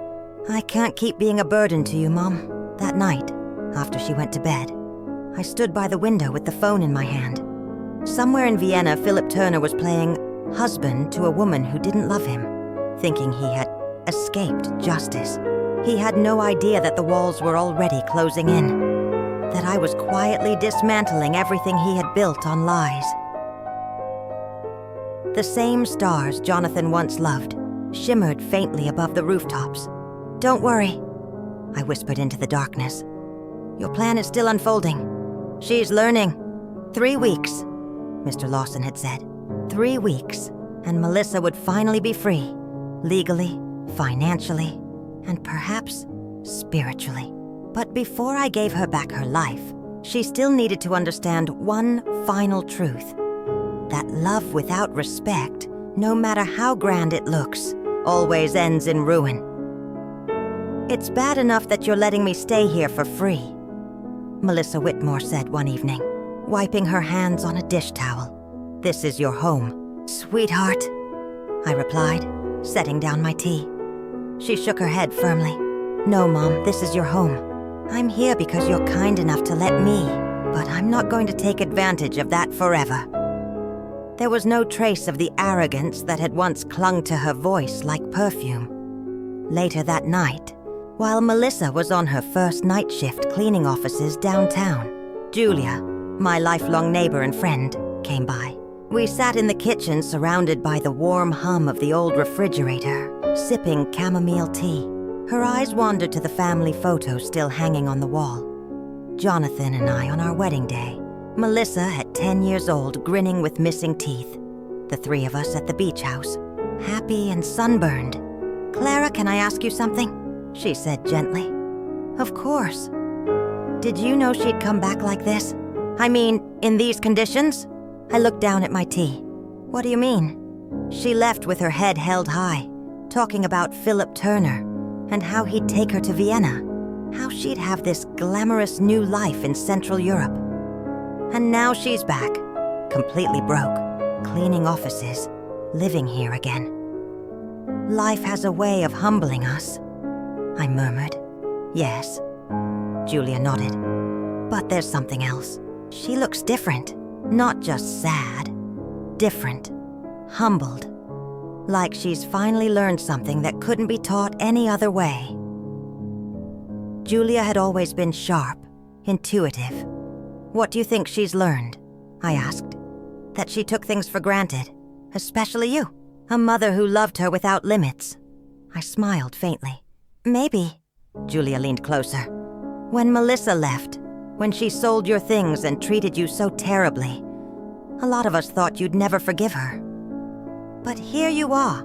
"I can't keep being a burden to you, Mom." That night, after she went to bed, I stood by the window with the phone in my hand. Somewhere in Vienna, Philip Turner was playing husband to a woman who didn't love him, thinking he had escaped justice. He had no idea that the walls were already closing in, that I was quietly dismantling everything he had built on lies. The same stars Jonathan once loved shimmered faintly above the rooftops. "Don't worry," I whispered into the darkness. "Your plan is still unfolding. She's learning. 3 weeks, Mr. Lawson had said. 3 weeks, and Melissa would finally be free, legally, financially, and perhaps spiritually. But before I gave her back her life, she still needed to understand one final truth: that love without respect, no matter how grand it looks, always ends in ruin. "It's bad enough that you're letting me stay here for free," Melissa Whitmore said one evening, wiping her hands on a dish towel. "This is your home." "Sweetheart," I replied, setting down my tea. She shook her head firmly. "No, Mom, this is your home. I'm here because you're kind enough to let me, but I'm not going to take advantage of that forever." There was no trace of the arrogance that had once clung to her voice like perfume. Later that night, while Melissa was on her first night shift cleaning offices downtown, Julia, my lifelong neighbor and friend, came by. We sat in the kitchen surrounded by the warm hum of the old refrigerator, sipping chamomile tea. Her eyes wandered to the family photo still hanging on the wall. Jonathan and I on our wedding day. Melissa at 10 years old, grinning with missing teeth. The 3 of us at the beach house, happy and sunburned. "Clara, can I ask you something?" she said gently. "Of course." "Did you know she'd come back like this? I mean, in these conditions?" I looked down at my tea. "What do you mean?" She left with her head held high, talking about Philip Turner and how he'd take her to Vienna, how she'd have this glamorous new life in Central Europe. And now she's back, completely broke, cleaning offices, living here again. "Life has a way of humbling us," I murmured. "Yes," Julia nodded. "But there's something else. She looks different, not just sad, different, humbled, like she's finally learned something that couldn't be taught any other way." Julia had always been sharp, intuitive. "What do you think she's learned?" I asked. "That she took things for granted, especially you, a mother who loved her without limits." I smiled faintly. "Maybe." Julia leaned closer. "When Melissa left, when she sold your things and treated you so terribly, a lot of us thought you'd never forgive her. But here you are,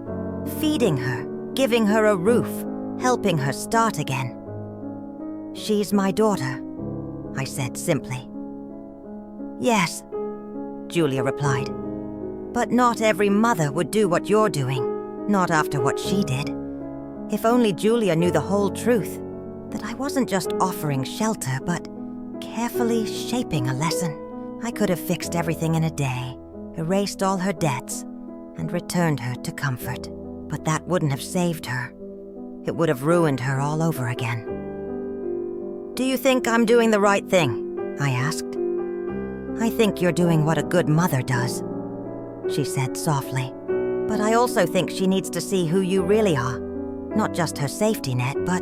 feeding her, giving her a roof, helping her start again." "She's my daughter," I said simply. "Yes," Julia replied. "But not every mother would do what you're doing, not after what she did. If only Julia knew the whole truth, that I wasn't just offering shelter, but carefully shaping a lesson. I could have fixed everything in a day, erased all her debts, and returned her to comfort. But that wouldn't have saved her. It would have ruined her all over again." "Do you think I'm doing the right thing?" I asked. "I think you're doing what a good mother does," she said softly. "But I also think she needs to see who you really are. Not just her safety net, but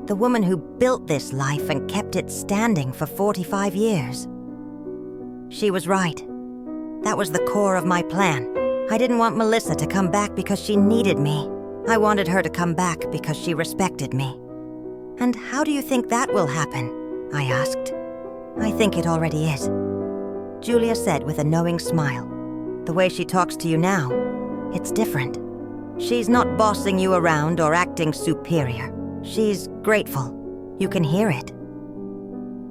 the woman who built this life and kept it standing for 45 years. She was right. That was the core of my plan. I didn't want Melissa to come back because she needed me. I wanted her to come back because she respected me." "And how do you think that will happen?" I asked. "I think it already is," Julia said with a knowing smile. "The way she talks to you now, it's different. She's not bossing you around or acting superior. She's grateful. You can hear it."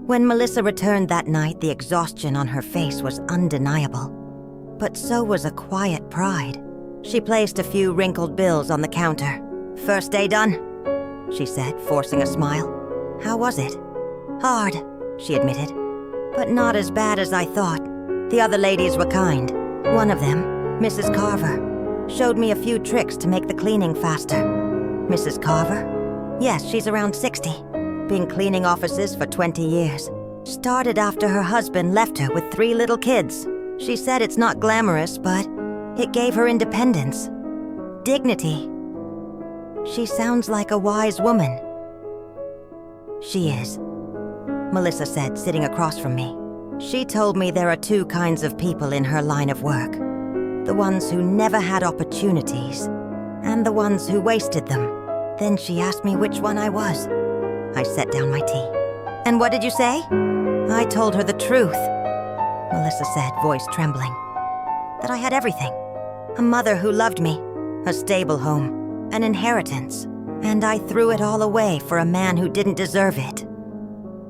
When Melissa returned that night, the exhaustion on her face was undeniable. But so was a quiet pride. She placed a few wrinkled bills on the counter. "First day done?" she said, forcing a smile. "How was it?" "Hard," she admitted. "But not as bad as I thought. The other ladies were kind. One of them, Mrs. Carver, showed me a few tricks to make the cleaning faster." "Mrs. Carver?" "Yes, she's around 60. Been cleaning offices for 20 years. Started after her husband left her with 3 little kids. She said it's not glamorous, but it gave her independence. Dignity. She sounds like a wise woman." "She is," Melissa said, sitting across from me. "She told me there are 2 kinds of people in her line of work. The ones who never had opportunities, and the ones who wasted them." Then she asked me which one I was. I set down my tea. "And what did you say?" "I told her the truth," Melissa said, voice trembling. "That I had everything. A mother who loved me, a stable home, an inheritance, and I threw it all away for a man who didn't deserve it."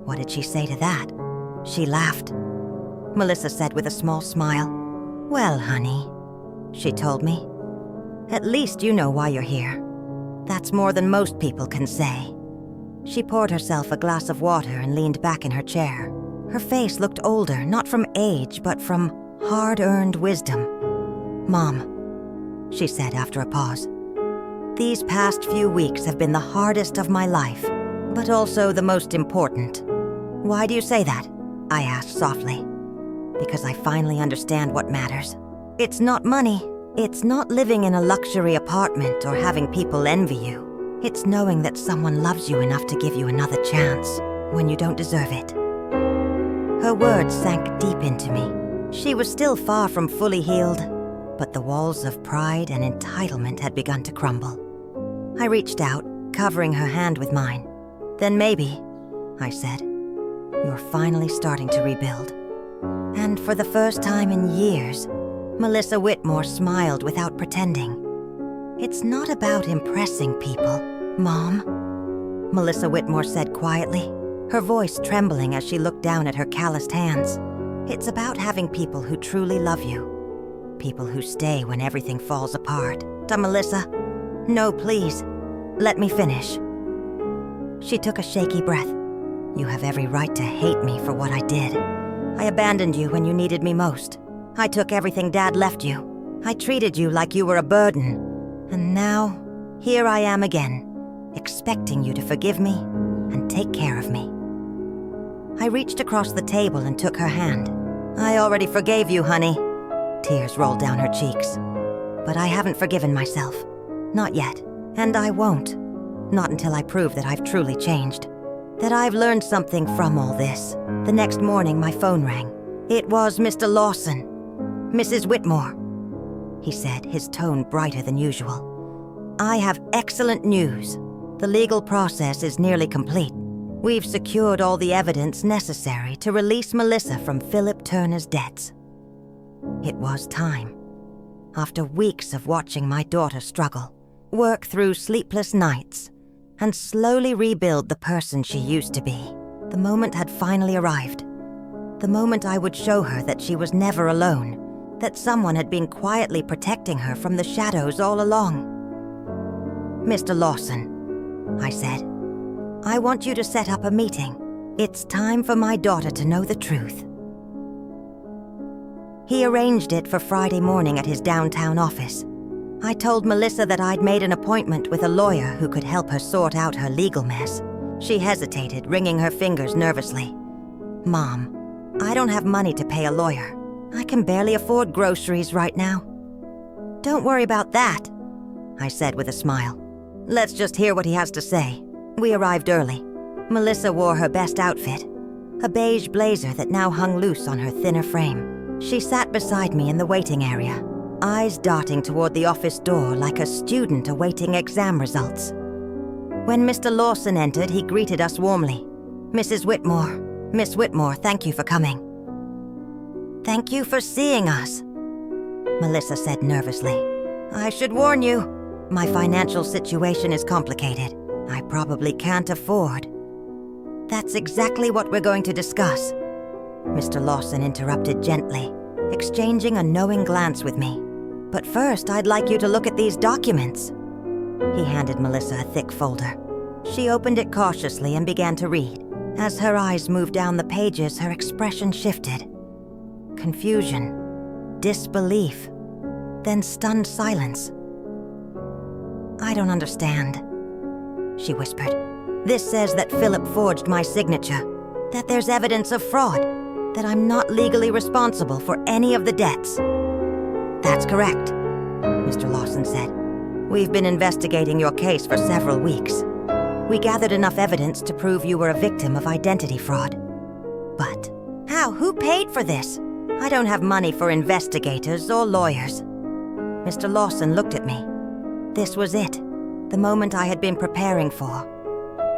What did she say to that? She laughed. Melissa said with a small smile. "Well, honey," she told me, "at least you know why you're here. That's more than most people can say." She poured herself a glass of water and leaned back in her chair. Her face looked older, not from age, but from hard-earned wisdom. "Mom," she said after a pause, "these past few weeks have been the hardest of my life, but also the most important." "Why do you say that?" I asked softly. "Because I finally understand what matters. It's not money. It's not living in a luxury apartment or having people envy you. It's knowing that someone loves you enough to give you another chance when you don't deserve it." Her words sank deep into me. She was still far from fully healed, but the walls of pride and entitlement had begun to crumble. I reached out, covering her hand with mine. "Then maybe," I said, "you're finally starting to rebuild." And for the first time in years, Melissa Whitmore smiled without pretending. "It's not about impressing people, Mom," Melissa Whitmore said quietly, her voice trembling as she looked down at her calloused hands. "It's about having people who truly love you. People who stay when everything falls apart." "Melissa, no, please. Let me finish." She took a shaky breath. "You have every right to hate me for what I did. I abandoned you when you needed me most. I took everything Dad left you. I treated you like you were a burden. And now, here I am again, expecting you to forgive me and take care of me." I reached across the table and took her hand. "I already forgave you, honey." Tears rolled down her cheeks. "But I haven't forgiven myself. Not yet. And I won't. Not until I prove that I've truly changed. That I've learned something from all this." The next morning, my phone rang. It was Mr. Lawson. "Mrs. Whitmore," he said, his tone brighter than usual. "I have excellent news. The legal process is nearly complete. We've secured all the evidence necessary to release Melissa from Philip Turner's debts." It was time. After weeks of watching my daughter struggle, work through sleepless nights, and slowly rebuild the person she used to be, the moment had finally arrived. The moment I would show her that she was never alone, that someone had been quietly protecting her from the shadows all along. "Mr. Lawson," I said, "I want you to set up a meeting. It's time for my daughter to know the truth." He arranged it for Friday morning at his downtown office. I told Melissa that I'd made an appointment with a lawyer who could help her sort out her legal mess. She hesitated, wringing her fingers nervously. "Mom, I don't have money to pay a lawyer. I can barely afford groceries right now." "Don't worry about that," I said with a smile. "Let's just hear what he has to say." We arrived early. Melissa wore her best outfit, a beige blazer that now hung loose on her thinner frame. She sat beside me in the waiting area, eyes darting toward the office door like a student awaiting exam results. When Mr. Lawson entered, he greeted us warmly. "Mrs. Whitmore, Miss Whitmore, thank you for coming." "Thank you for seeing us," Melissa said nervously. "I should warn you, my financial situation is complicated. I probably can't afford." That's exactly what we're going to discuss. Mr. Lawson interrupted gently, exchanging a knowing glance with me. But first, I'd like you to look at these documents. He handed Melissa a thick folder. She opened it cautiously and began to read. As her eyes moved down the pages, her expression shifted. Confusion, disbelief, then stunned silence. I don't understand, she whispered. This says that Philip forged my signature, that there's evidence of fraud, that I'm not legally responsible for any of the debts. That's correct, Mr. Lawson said. We've been investigating your case for several weeks. We gathered enough evidence to prove you were a victim of identity fraud. But how? Who paid for this? I don't have money for investigators or lawyers. Mr. Lawson looked at me. This was it, the moment I had been preparing for.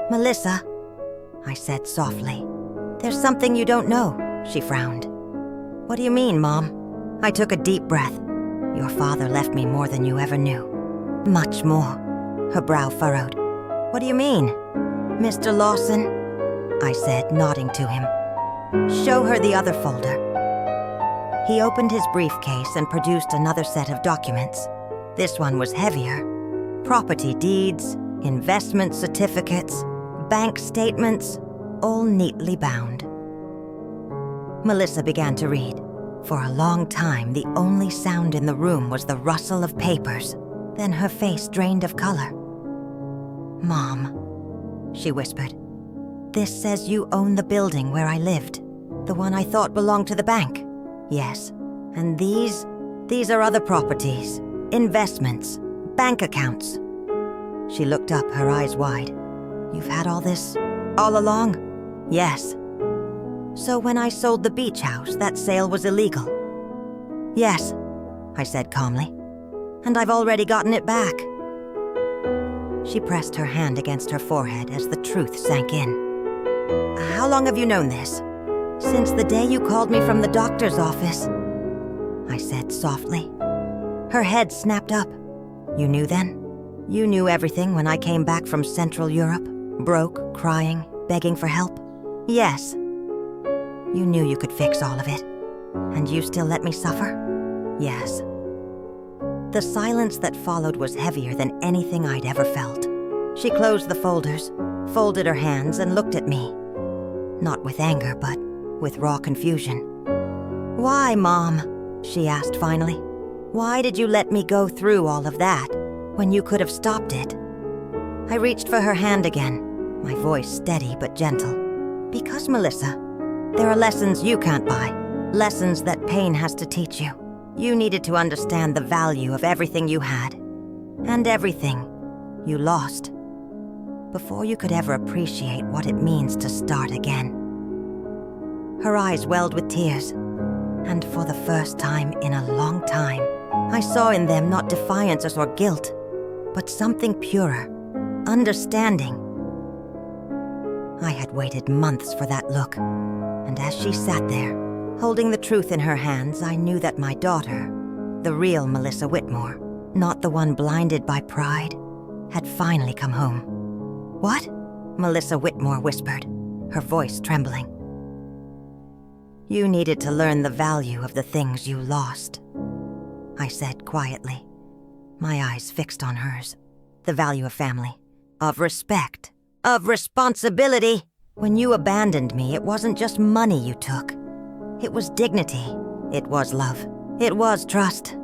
Melissa, I said softly. There's something you don't know, she frowned. What do you mean, Mom? I took a deep breath. Your father left me more than you ever knew. Much more. Her brow furrowed. What do you mean? Mr. Lawson, I said, nodding to him. Show her the other folder. He opened his briefcase and produced another set of documents. This one was heavier. Property deeds, investment certificates, bank statements, all neatly bound. Melissa began to read. For a long time, the only sound in the room was the rustle of papers. Then her face drained of color. Mom, she whispered. This says you own the building where I lived, the one I thought belonged to the bank. Yes, and these are other properties, investments, bank accounts. She looked up, her eyes wide. You've had all this all along? Yes. So when I sold the beach house, that sale was illegal? Yes, I said calmly. And I've already gotten it back. She pressed her hand against her forehead as the truth sank in. How long have you known this? Since the day you called me from the doctor's office, I said softly. Her head snapped up. You knew then? You knew everything when I came back from Central Europe, broke, crying, begging for help? Yes. You knew you could fix all of it. And you still let me suffer? Yes. The silence that followed was heavier than anything I'd ever felt. She closed the folders, folded her hands, and looked at me. Not with anger, but with raw confusion. Why, Mom? She asked finally. Why did you let me go through all of that when you could have stopped it? I reached for her hand again, my voice steady but gentle. Because, Melissa, there are lessons you can't buy, lessons that pain has to teach you. You needed to understand the value of everything you had, and everything you lost, before you could ever appreciate what it means to start again. Her eyes welled with tears, and for the first time in a long time, I saw in them not defiance or guilt, but something purer, understanding. I had waited months for that look, and as she sat there, holding the truth in her hands, I knew that my daughter, the real Melissa Whitmore, not the one blinded by pride, had finally come home. What? Melissa Whitmore whispered, her voice trembling. You needed to learn the value of the things you lost, I said quietly, my eyes fixed on hers. The value of family, of respect, of responsibility. When you abandoned me, it wasn't just money you took. It was dignity. It was love. It was trust.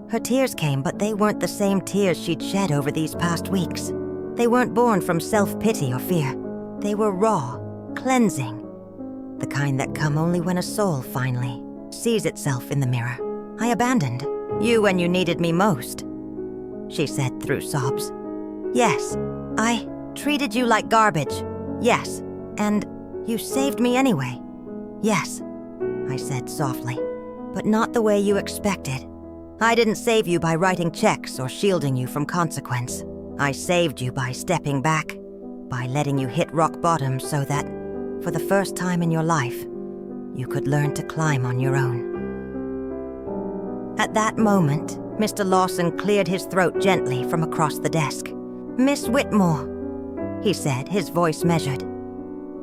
Her tears came, but they weren't the same tears she'd shed over these past weeks. They weren't born from self-pity or fear. They were raw, cleansing. The kind that come only when a soul finally sees itself in the mirror. I abandoned you when you needed me most, she said through sobs. Yes, I treated you like garbage. Yes, and you saved me anyway. Yes, I said softly, but not the way you expected. I didn't save you by writing checks or shielding you from consequence. I saved you by stepping back, by letting you hit rock bottom so that, for the first time in your life, you could learn to climb on your own. At that moment, Mr. Lawson cleared his throat gently from across the desk. Miss Whitmore, he said, his voice measured.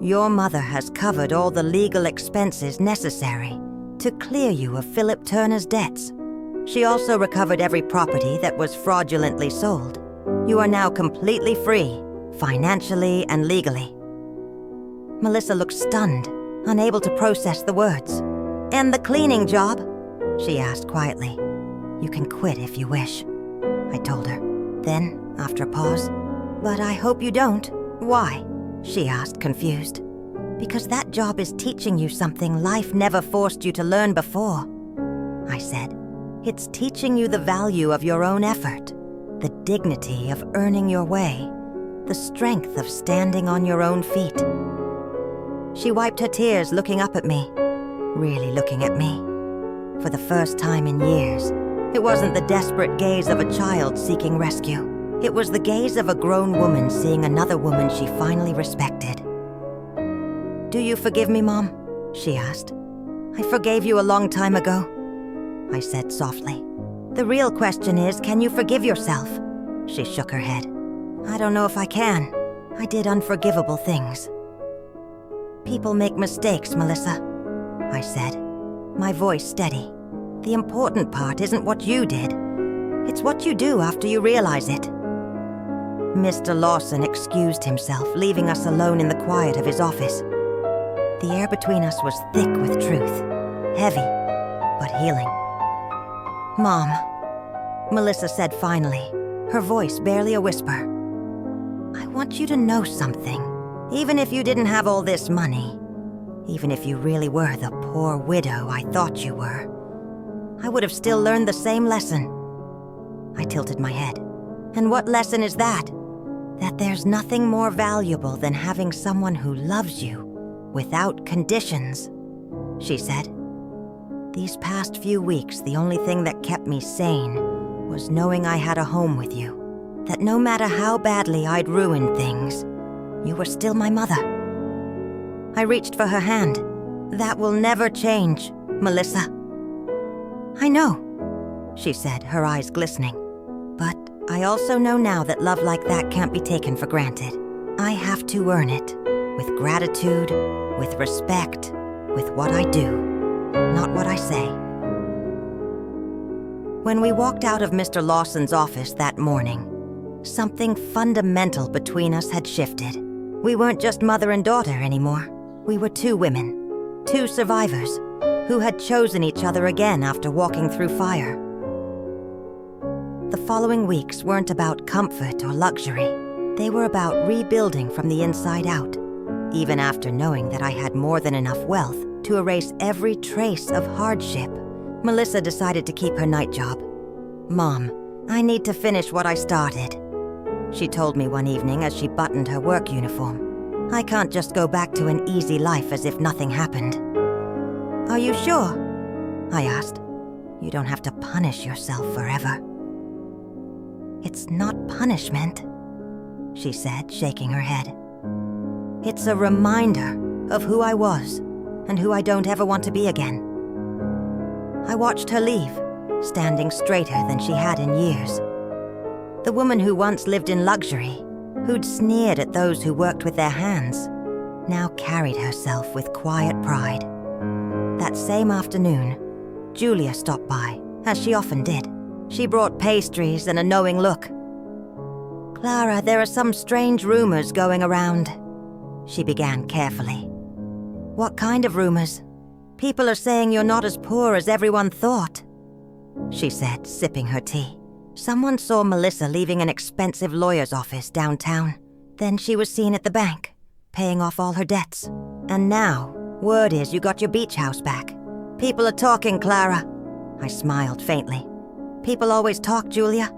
Your mother has covered all the legal expenses necessary to clear you of Philip Turner's debts. She also recovered every property that was fraudulently sold. You are now completely free, financially and legally. Melissa looked stunned, unable to process the words. And the cleaning job? She asked quietly. You can quit if you wish, I told her. Then, after a pause, but I hope you don't. Why? She asked, confused. Because that job is teaching you something life never forced you to learn before, I said. It's teaching you the value of your own effort, the dignity of earning your way, the strength of standing on your own feet. She wiped her tears, looking up at me, really looking at me. For the first time in years, it wasn't the desperate gaze of a child seeking rescue. It was the gaze of a grown woman seeing another woman she finally respected. Do you forgive me, Mom? She asked. I forgave you a long time ago, I said softly. The real question is, can you forgive yourself? She shook her head. I don't know if I can. I did unforgivable things. People make mistakes, Melissa, I said, my voice steady. The important part isn't what you did. It's what you do after you realize it. Mr. Lawson excused himself, leaving us alone in the quiet of his office. The air between us was thick with truth, heavy, but healing. Mom, Melissa said finally, her voice barely a whisper. I want you to know something. Even if you didn't have all this money, even if you really were the poor widow I thought you were, I would have still learned the same lesson. I tilted my head. And what lesson is that? That there's nothing more valuable than having someone who loves you without conditions, she said. These past few weeks, the only thing that kept me sane was knowing I had a home with you, that no matter how badly I'd ruined things, you were still my mother. I reached for her hand. That will never change, Melissa. I know, she said, her eyes glistening. But I also know now that love like that can't be taken for granted. I have to earn it, with gratitude, with respect, with what I do, not what I say. When we walked out of Mr. Lawson's office that morning, something fundamental between us had shifted. We weren't just mother and daughter anymore. We were two women, two survivors, who had chosen each other again after walking through fire. The following weeks weren't about comfort or luxury. They were about rebuilding from the inside out, even after knowing that I had more than enough wealth to erase every trace of hardship. Melissa decided to keep her night job. Mom, I need to finish what I started, she told me one evening as she buttoned her work uniform. I can't just go back to an easy life as if nothing happened. Are you sure? I asked. You don't have to punish yourself forever. It's not punishment, she said, shaking her head. It's a reminder of who I was and who I don't ever want to be again. I watched her leave, standing straighter than she had in years. The woman who once lived in luxury, who'd sneered at those who worked with their hands, now carried herself with quiet pride. That same afternoon, Julia stopped by, as she often did. She brought pastries and a knowing look. Clara, there are some strange rumors going around, she began carefully. What kind of rumors? People are saying you're not as poor as everyone thought, she said, sipping her tea. Someone saw Melissa leaving an expensive lawyer's office downtown. Then she was seen at the bank, paying off all her debts. And now, word is you got your beach house back. People are talking, Clara. I smiled faintly. People always talk, Julia.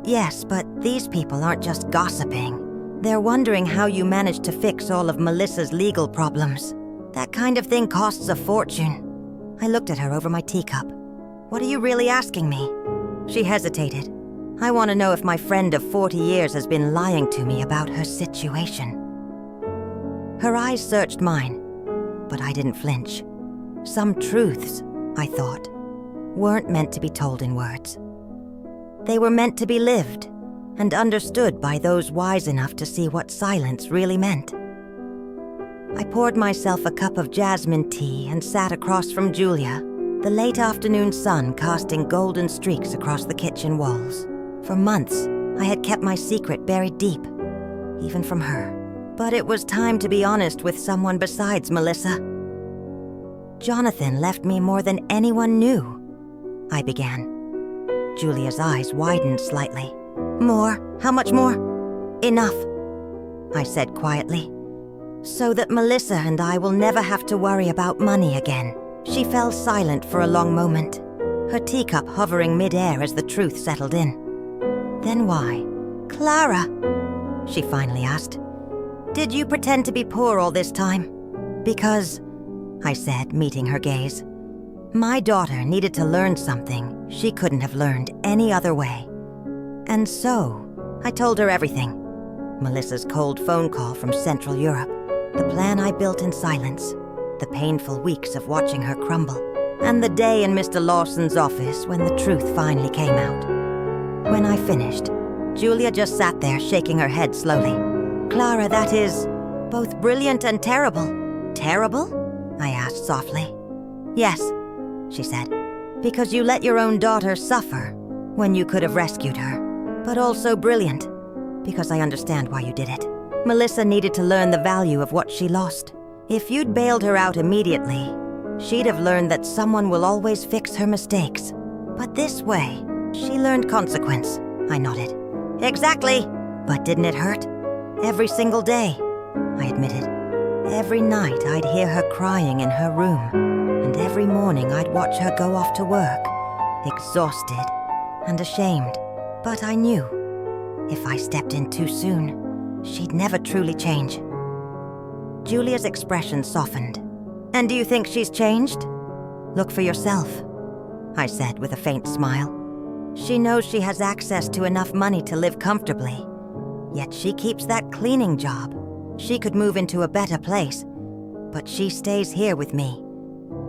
Yes, but these people aren't just gossiping. They're wondering how you managed to fix all of Melissa's legal problems. That kind of thing costs a fortune. I looked at her over my teacup. What are you really asking me? She hesitated. I want to know if my friend of 40 years has been lying to me about her situation. Her eyes searched mine, but I didn't flinch. Some truths, I thought, weren't meant to be told in words. They were meant to be lived and understood by those wise enough to see what silence really meant. I poured myself a cup of jasmine tea and sat across from Julia, the late afternoon sun casting golden streaks across the kitchen walls. For months, I had kept my secret buried deep, even from her. But it was time to be honest with someone besides Melissa. Jonathan left me more than anyone knew, I began. Julia's eyes widened slightly. More? How much more? Enough, I said quietly. So that Melissa and I will never have to worry about money again. She fell silent for a long moment, her teacup hovering mid-air as the truth settled in. Then why? Clara, she finally asked, did you pretend to be poor all this time? Because, I said, meeting her gaze, my daughter needed to learn something she couldn't have learned any other way. And so, I told her everything. Melissa's cold phone call from Central Europe, the plan I built in silence, the painful weeks of watching her crumble, and the day in Mr. Lawson's office when the truth finally came out. When I finished, Julia just sat there shaking her head slowly. Clara, that is both brilliant and terrible. Terrible? I asked softly. Yes, she said, because you let your own daughter suffer when you could have rescued her. But also brilliant, because I understand why you did it. Melissa needed to learn the value of what she lost. If you'd bailed her out immediately, she'd have learned that someone will always fix her mistakes. But this way, she learned consequence. I nodded. Exactly. But didn't it hurt? Every single day, I admitted. Every night I'd hear her crying in her room, and every morning I'd watch her go off to work, exhausted and ashamed. But I knew, if I stepped in too soon, she'd never truly change. Julia's expression softened. And do you think she's changed? Look for yourself, I said with a faint smile. She knows she has access to enough money to live comfortably, yet she keeps that cleaning job. She could move into a better place, but she stays here with me.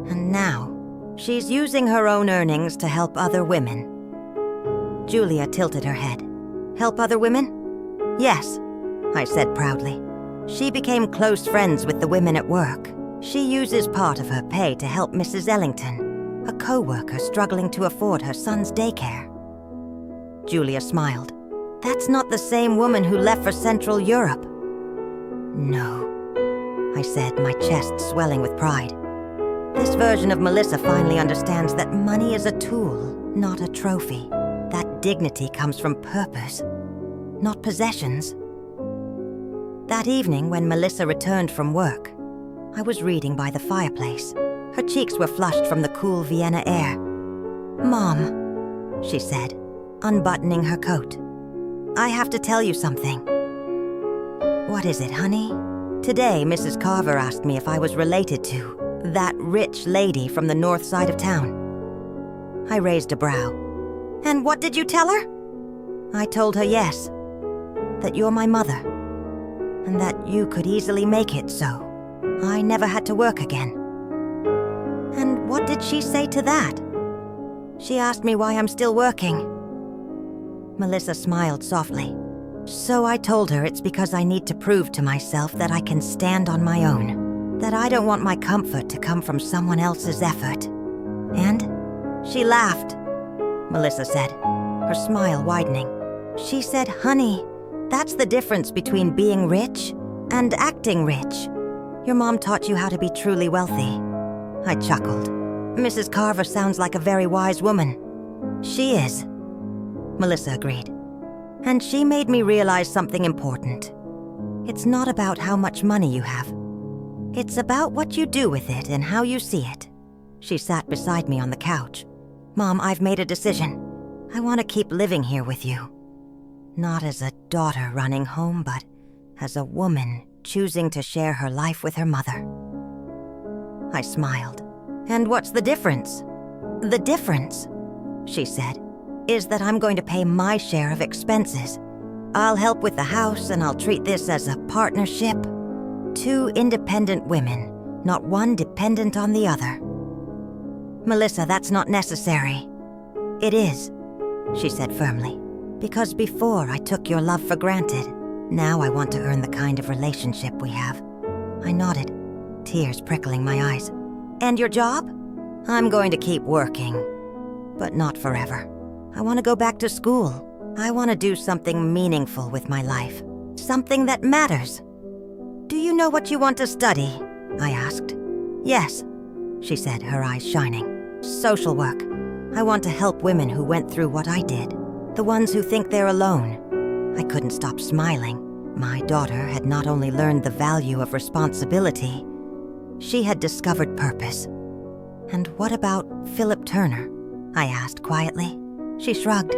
And now, she's using her own earnings to help other women. Julia tilted her head. Help other women? Yes, I said proudly. She became close friends with the women at work. She uses part of her pay to help Mrs. Ellington, a co-worker struggling to afford her son's daycare. Julia smiled. That's not the same woman who left for Central Europe. No, I said, my chest swelling with pride. This version of Melissa finally understands that money is a tool, not a trophy. That dignity comes from purpose, not possessions. That evening, when Melissa returned from work, I was reading by the fireplace. Her cheeks were flushed from the cool Vienna air. Mom, she said, unbuttoning her coat. I have to tell you something. What is it, honey? Today, Mrs. Carver asked me if I was related to that rich lady from the north side of town. I raised a brow. And what did you tell her? I told her yes, that you're my mother, and that you could easily make it so I never had to work again. And what did she say to that? She asked me why I'm still working. Melissa smiled softly. So I told her it's because I need to prove to myself that I can stand on my own, that I don't want my comfort to come from someone else's effort. And she laughed, Melissa said, her smile widening. She said, honey, that's the difference between being rich and acting rich. Your mom taught you how to be truly wealthy. I chuckled. Mrs. Carver sounds like a very wise woman. She is, Melissa agreed. And she made me realize something important. It's not about how much money you have. It's about what you do with it and how you see it. She sat beside me on the couch. Mom, I've made a decision. I want to keep living here with you. Not as a daughter running home, but as a woman choosing to share her life with her mother. I smiled. And what's the difference? The difference, she said, is that I'm going to pay my share of expenses. I'll help with the house and I'll treat this as a partnership. 2 independent women, not one dependent on the other. Melissa, that's not necessary. It is, she said firmly, because before I took your love for granted. Now I want to earn the kind of relationship we have. I nodded, tears prickling my eyes. And your job? I'm going to keep working, but not forever. I want to go back to school. I want to do something meaningful with my life. Something that matters. Do you know what you want to study? I asked. Yes, she said, her eyes shining. Social work. I want to help women who went through what I did. The ones who think they're alone. I couldn't stop smiling. My daughter had not only learned the value of responsibility, she had discovered purpose. And what about Philip Turner? I asked quietly. She shrugged.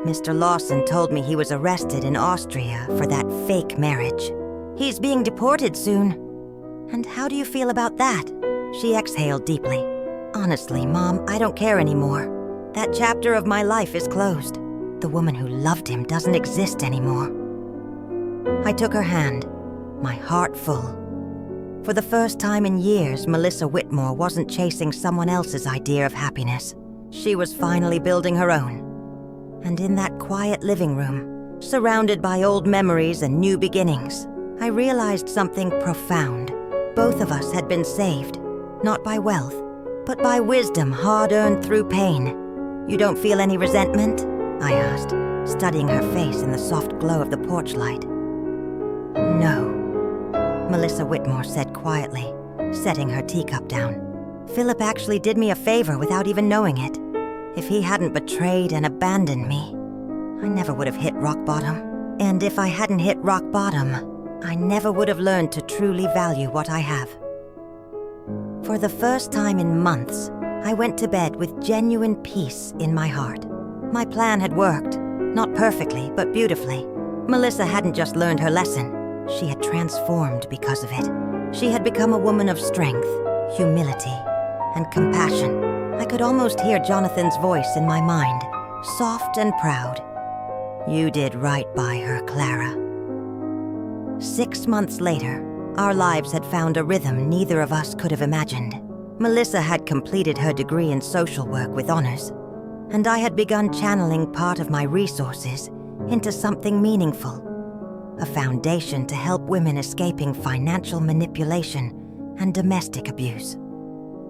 Mr. Lawson told me he was arrested in Austria for that fake marriage. He's being deported soon. And how do you feel about that? She exhaled deeply. Honestly, Mom, I don't care anymore. That chapter of my life is closed. The woman who loved him doesn't exist anymore. I took her hand, my heart full. For the first time in years, Melissa Whitmore wasn't chasing someone else's idea of happiness. She was finally building her own. And in that quiet living room, surrounded by old memories and new beginnings, I realized something profound. Both of us had been saved, not by wealth, but by wisdom hard-earned through pain. You don't feel any resentment? I asked, studying her face in the soft glow of the porch light. No, Melissa Whitmore said quietly, setting her teacup down. Philip actually did me a favor without even knowing it. If he hadn't betrayed and abandoned me, I never would have hit rock bottom. And if I hadn't hit rock bottom, I never would have learned to truly value what I have. For the first time in months, I went to bed with genuine peace in my heart. My plan had worked, not perfectly, but beautifully. Melissa hadn't just learned her lesson. She had transformed because of it. She had become a woman of strength, humility, and compassion. I could almost hear Jonathan's voice in my mind, soft and proud. You did right by her, Clara. 6 months later, our lives had found a rhythm neither of us could have imagined. Melissa had completed her degree in social work with honors, and I had begun channeling part of my resources into something meaningful. A foundation to help women escaping financial manipulation and domestic abuse.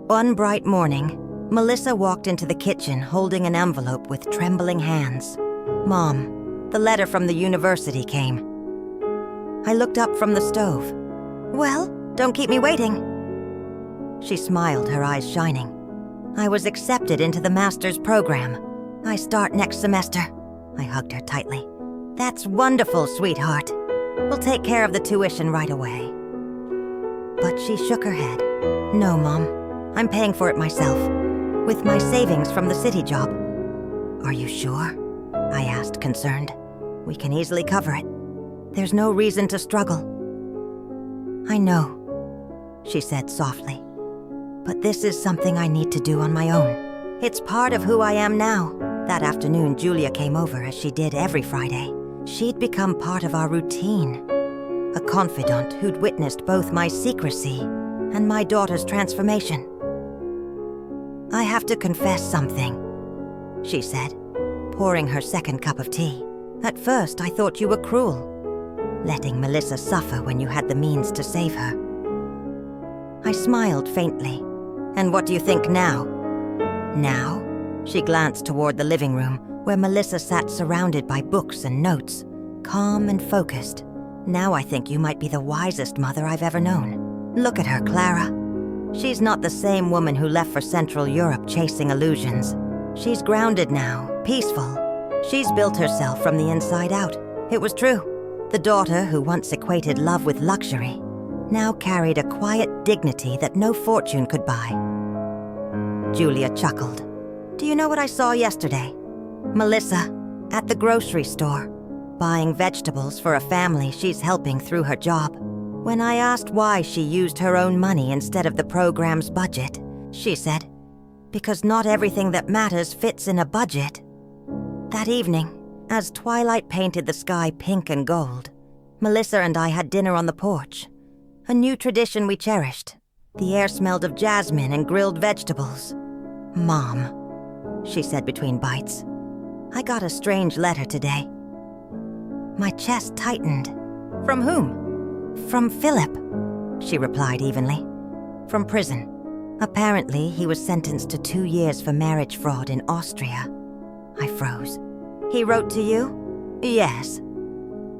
One bright morning, Melissa walked into the kitchen holding an envelope with trembling hands. Mom, the letter from the university came. I looked up from the stove. Well, don't keep me waiting. She smiled, her eyes shining. I was accepted into the master's program. I start next semester. I hugged her tightly. That's wonderful, sweetheart. We'll take care of the tuition right away. But she shook her head. No, Mom. I'm paying for it myself, with my savings from the city job. Are you sure? I asked, concerned. We can easily cover it. There's no reason to struggle. I know, she said softly. But this is something I need to do on my own. It's part of who I am now. That afternoon, Julia came over as she did every Friday. She'd become part of our routine. A confidant who'd witnessed both my secrecy and my daughter's transformation. I have to confess something, she said, pouring her second cup of tea. At first, I thought you were cruel, letting Melissa suffer when you had the means to save her. I smiled faintly. And what do you think now? Now? She glanced toward the living room, where Melissa sat surrounded by books and notes, calm and focused. Now I think you might be the wisest mother I've ever known. Look at her, Clara. She's not the same woman who left for Central Europe chasing illusions. She's grounded now, peaceful. She's built herself from the inside out. It was true. The daughter who once equated love with luxury now carried a quiet dignity that no fortune could buy. Julia chuckled. Do you know what I saw yesterday? Melissa, at the grocery store, buying vegetables for a family she's helping through her job. When I asked why she used her own money instead of the program's budget, she said, because not everything that matters fits in a budget. That evening, as twilight painted the sky pink and gold, Melissa and I had dinner on the porch. A new tradition we cherished. The air smelled of jasmine and grilled vegetables. Mom, she said between bites, I got a strange letter today. My chest tightened. From whom? From Philip. she replied evenly. From prison. Apparently, he was sentenced to 2 years for marriage fraud in Austria. I froze. He wrote to you? Yes.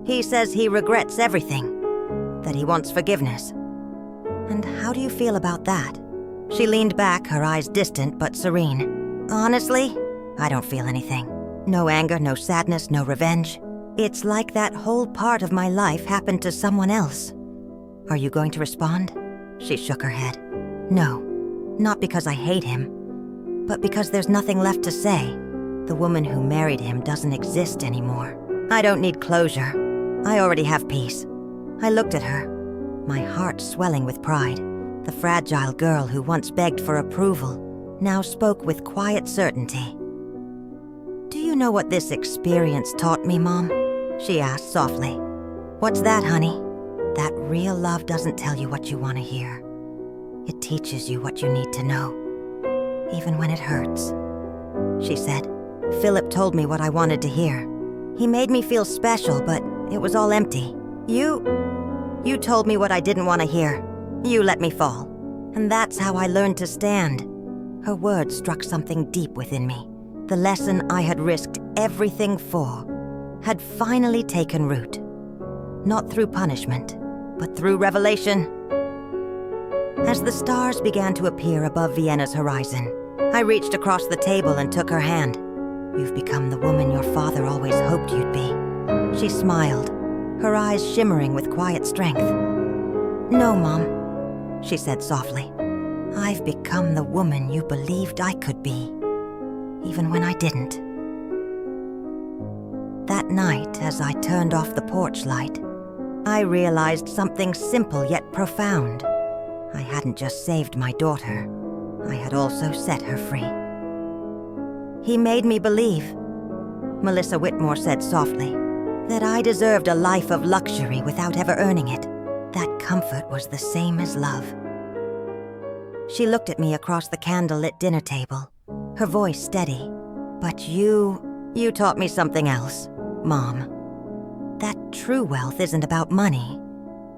He says he regrets everything, that he wants forgiveness. And how do you feel about that? She leaned back, her eyes distant but serene. Honestly, I don't feel anything. No anger, no sadness, no revenge. It's like that whole part of my life happened to someone else. Are you going to respond? She shook her head. No, not because I hate him, but because there's nothing left to say. The woman who married him doesn't exist anymore. I don't need closure. I already have peace. I looked at her, my heart swelling with pride. The fragile girl who once begged for approval now spoke with quiet certainty. Do you know what this experience taught me, Mom? She asked softly. What's that, honey? That real love doesn't tell you what you want to hear. It teaches you what you need to know, even when it hurts. She said, Philip told me what I wanted to hear. He made me feel special, but it was all empty. You told me what I didn't want to hear. You let me fall. And that's how I learned to stand. Her words struck something deep within me. The lesson I had risked everything for had finally taken root. Not through punishment, but through revelation. As the stars began to appear above Vienna's horizon, I reached across the table and took her hand. You've become the woman your father always hoped you'd be. She smiled, her eyes shimmering with quiet strength. No, Mom, she said softly. I've become the woman you believed I could be, even when I didn't. That night, as I turned off the porch light, I realized something simple yet profound. I hadn't just saved my daughter, I had also set her free. He made me believe, Melissa Whitmore said softly, that I deserved a life of luxury without ever earning it. That comfort was the same as love. She looked at me across the candlelit dinner table, her voice steady. But you taught me something else, Mom. That true wealth isn't about money.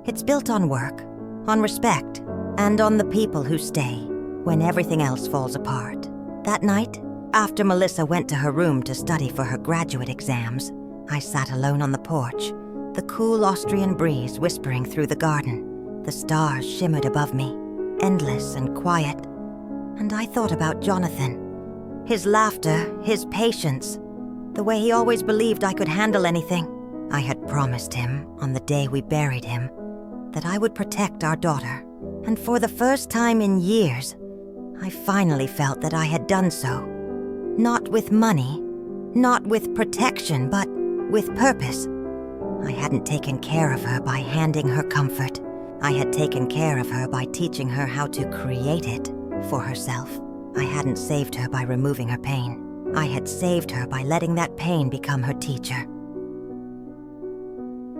It's built on work, on respect, and on the people who stay when everything else falls apart. That night, after Melissa went to her room to study for her graduate exams, I sat alone on the porch, the cool Austrian breeze whispering through the garden. The stars shimmered above me, endless and quiet, and I thought about Jonathan. His laughter, his patience, the way he always believed I could handle anything. I had promised him, on the day we buried him, that I would protect our daughter. And for the first time in years, I finally felt that I had done so. Not with money, not with protection, but with purpose. I hadn't taken care of her by handing her comfort. I had taken care of her by teaching her how to create it for herself. I hadn't saved her by removing her pain. I had saved her by letting that pain become her teacher.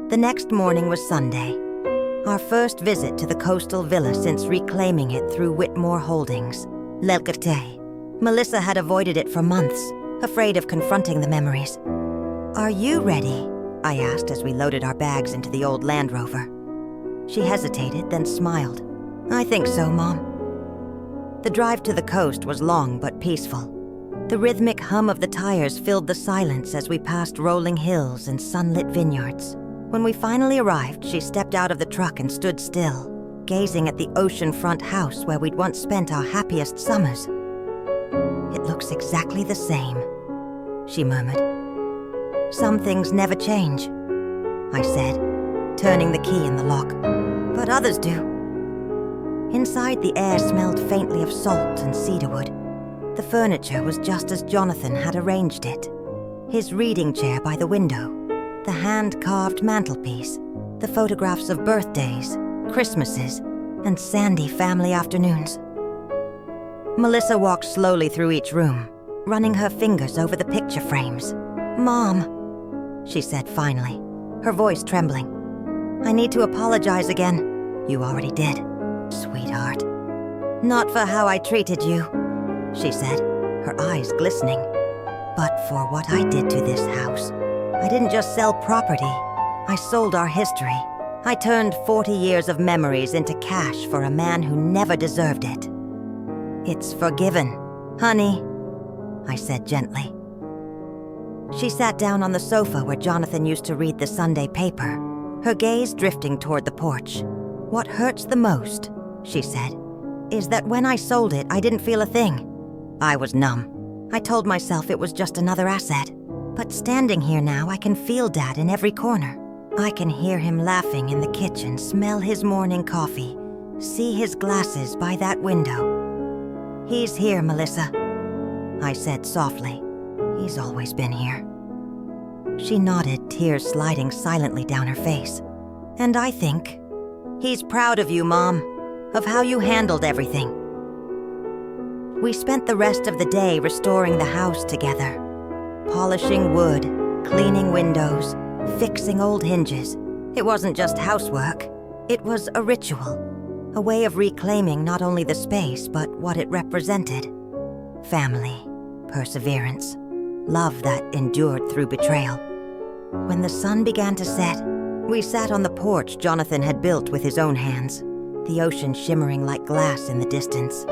The next morning was Sunday, our first visit to the coastal villa since reclaiming it through Whitmore Holdings. L'Elgate. Melissa had avoided it for months, afraid of confronting the memories. Are you ready? I asked as we loaded our bags into the old Land Rover. She hesitated, then smiled. I think so, Mom. The drive to the coast was long but peaceful. The rhythmic hum of the tires filled the silence as we passed rolling hills and sunlit vineyards. When we finally arrived, she stepped out of the truck and stood still, gazing at the oceanfront house where we'd once spent our happiest summers. It looks exactly the same, she murmured. Some things never change, I said, turning the key in the lock. But others do. Inside, the air smelled faintly of salt and cedarwood. The furniture was just as Jonathan had arranged it. His reading chair by the window, the hand-carved mantelpiece, the photographs of birthdays, Christmases, and sandy family afternoons. Melissa walked slowly through each room, running her fingers over the picture frames. Mom, she said finally, her voice trembling. I need to apologize again. You already did, sweetheart. Not for how I treated you, she said, her eyes glistening. But for what I did to this house. I didn't just sell property. I sold our history. I turned 40 years of memories into cash for a man who never deserved it. It's forgiven, honey, I said gently. She sat down on the sofa where Jonathan used to read the Sunday paper, her gaze drifting toward the porch. What hurts the most, she said, is that when I sold it, I didn't feel a thing. I was numb. I told myself it was just another asset. But standing here now, I can feel Dad in every corner. I can hear him laughing in the kitchen, smell his morning coffee, see his glasses by that window. He's here, Melissa, I said softly. He's always been here. She nodded, tears sliding silently down her face. And I think, he's proud of you, Mom, of how you handled everything. We spent the rest of the day restoring the house together. Polishing wood, cleaning windows, fixing old hinges. It wasn't just housework. It was a ritual, a way of reclaiming not only the space, but what it represented. Family, perseverance, love that endured through betrayal. When the sun began to set, we sat on the porch Jonathan had built with his own hands, the ocean shimmering like glass in the distance.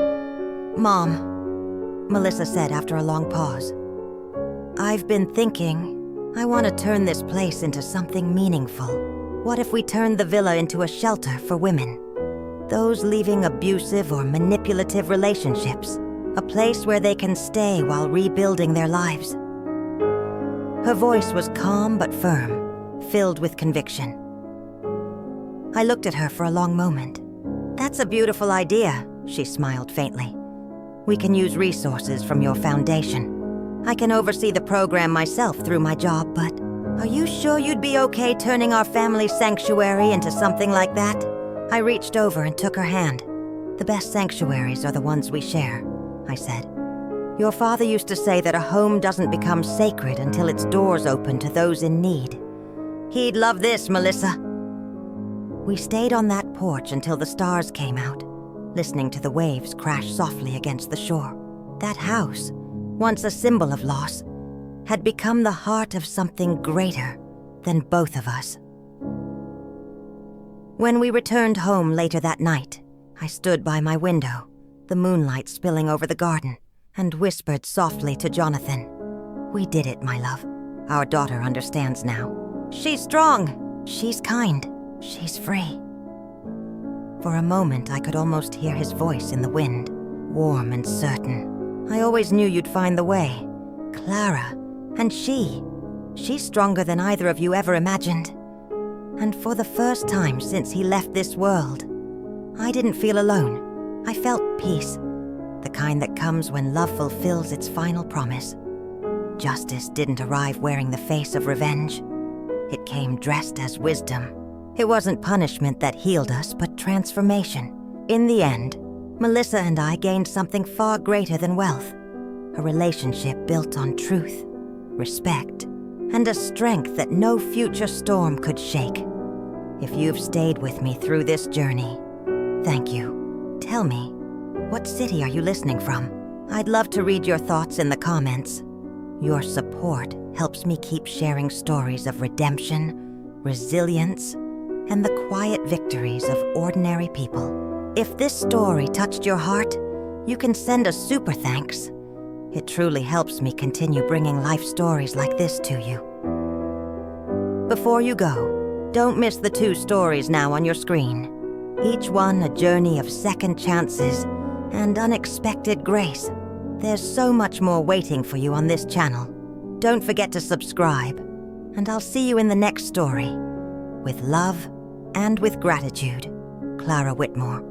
Mom, Melissa said after a long pause, I've been thinking, I want to turn this place into something meaningful. What if we turned the villa into a shelter for women? Those leaving abusive or manipulative relationships, a place where they can stay while rebuilding their lives. Her voice was calm but firm, filled with conviction. I looked at her for a long moment. That's a beautiful idea, she smiled faintly. We can use resources from your foundation. I can oversee the program myself through my job, but are you sure you'd be okay turning our family sanctuary into something like that? I reached over and took her hand. The best sanctuaries are the ones we share, I said. Your father used to say that a home doesn't become sacred until its doors open to those in need. He'd love this, Melissa. We stayed on that porch until the stars came out, listening to the waves crash softly against the shore. That house, once a symbol of loss, had become the heart of something greater than both of us. When we returned home later that night, I stood by my window, the moonlight spilling over the garden, and whispered softly to Jonathan, We did it, my love. Our daughter understands now. She's strong. She's kind. She's free. For a moment, I could almost hear his voice in the wind, warm and certain. I always knew you'd find the way. Clara. And she's stronger than either of you ever imagined. And for the first time since he left this world, I didn't feel alone. I felt peace, the kind that comes when love fulfills its final promise. Justice didn't arrive wearing the face of revenge. It came dressed as wisdom. It wasn't punishment that healed us, but transformation. In the end, Melissa and I gained something far greater than wealth, a relationship built on truth, respect, and a strength that no future storm could shake. If you've stayed with me through this journey, thank you. Tell me, what city are you listening from? I'd love to read your thoughts in the comments. Your support helps me keep sharing stories of redemption, resilience, and the quiet victories of ordinary people. If this story touched your heart, you can send a super thanks. It truly helps me continue bringing life stories like this to you. Before you go, don't miss the 2 stories now on your screen. Each one a journey of second chances and unexpected grace. There's so much more waiting for you on this channel. Don't forget to subscribe, and I'll see you in the next story. With love and with gratitude, Clara Whitmore.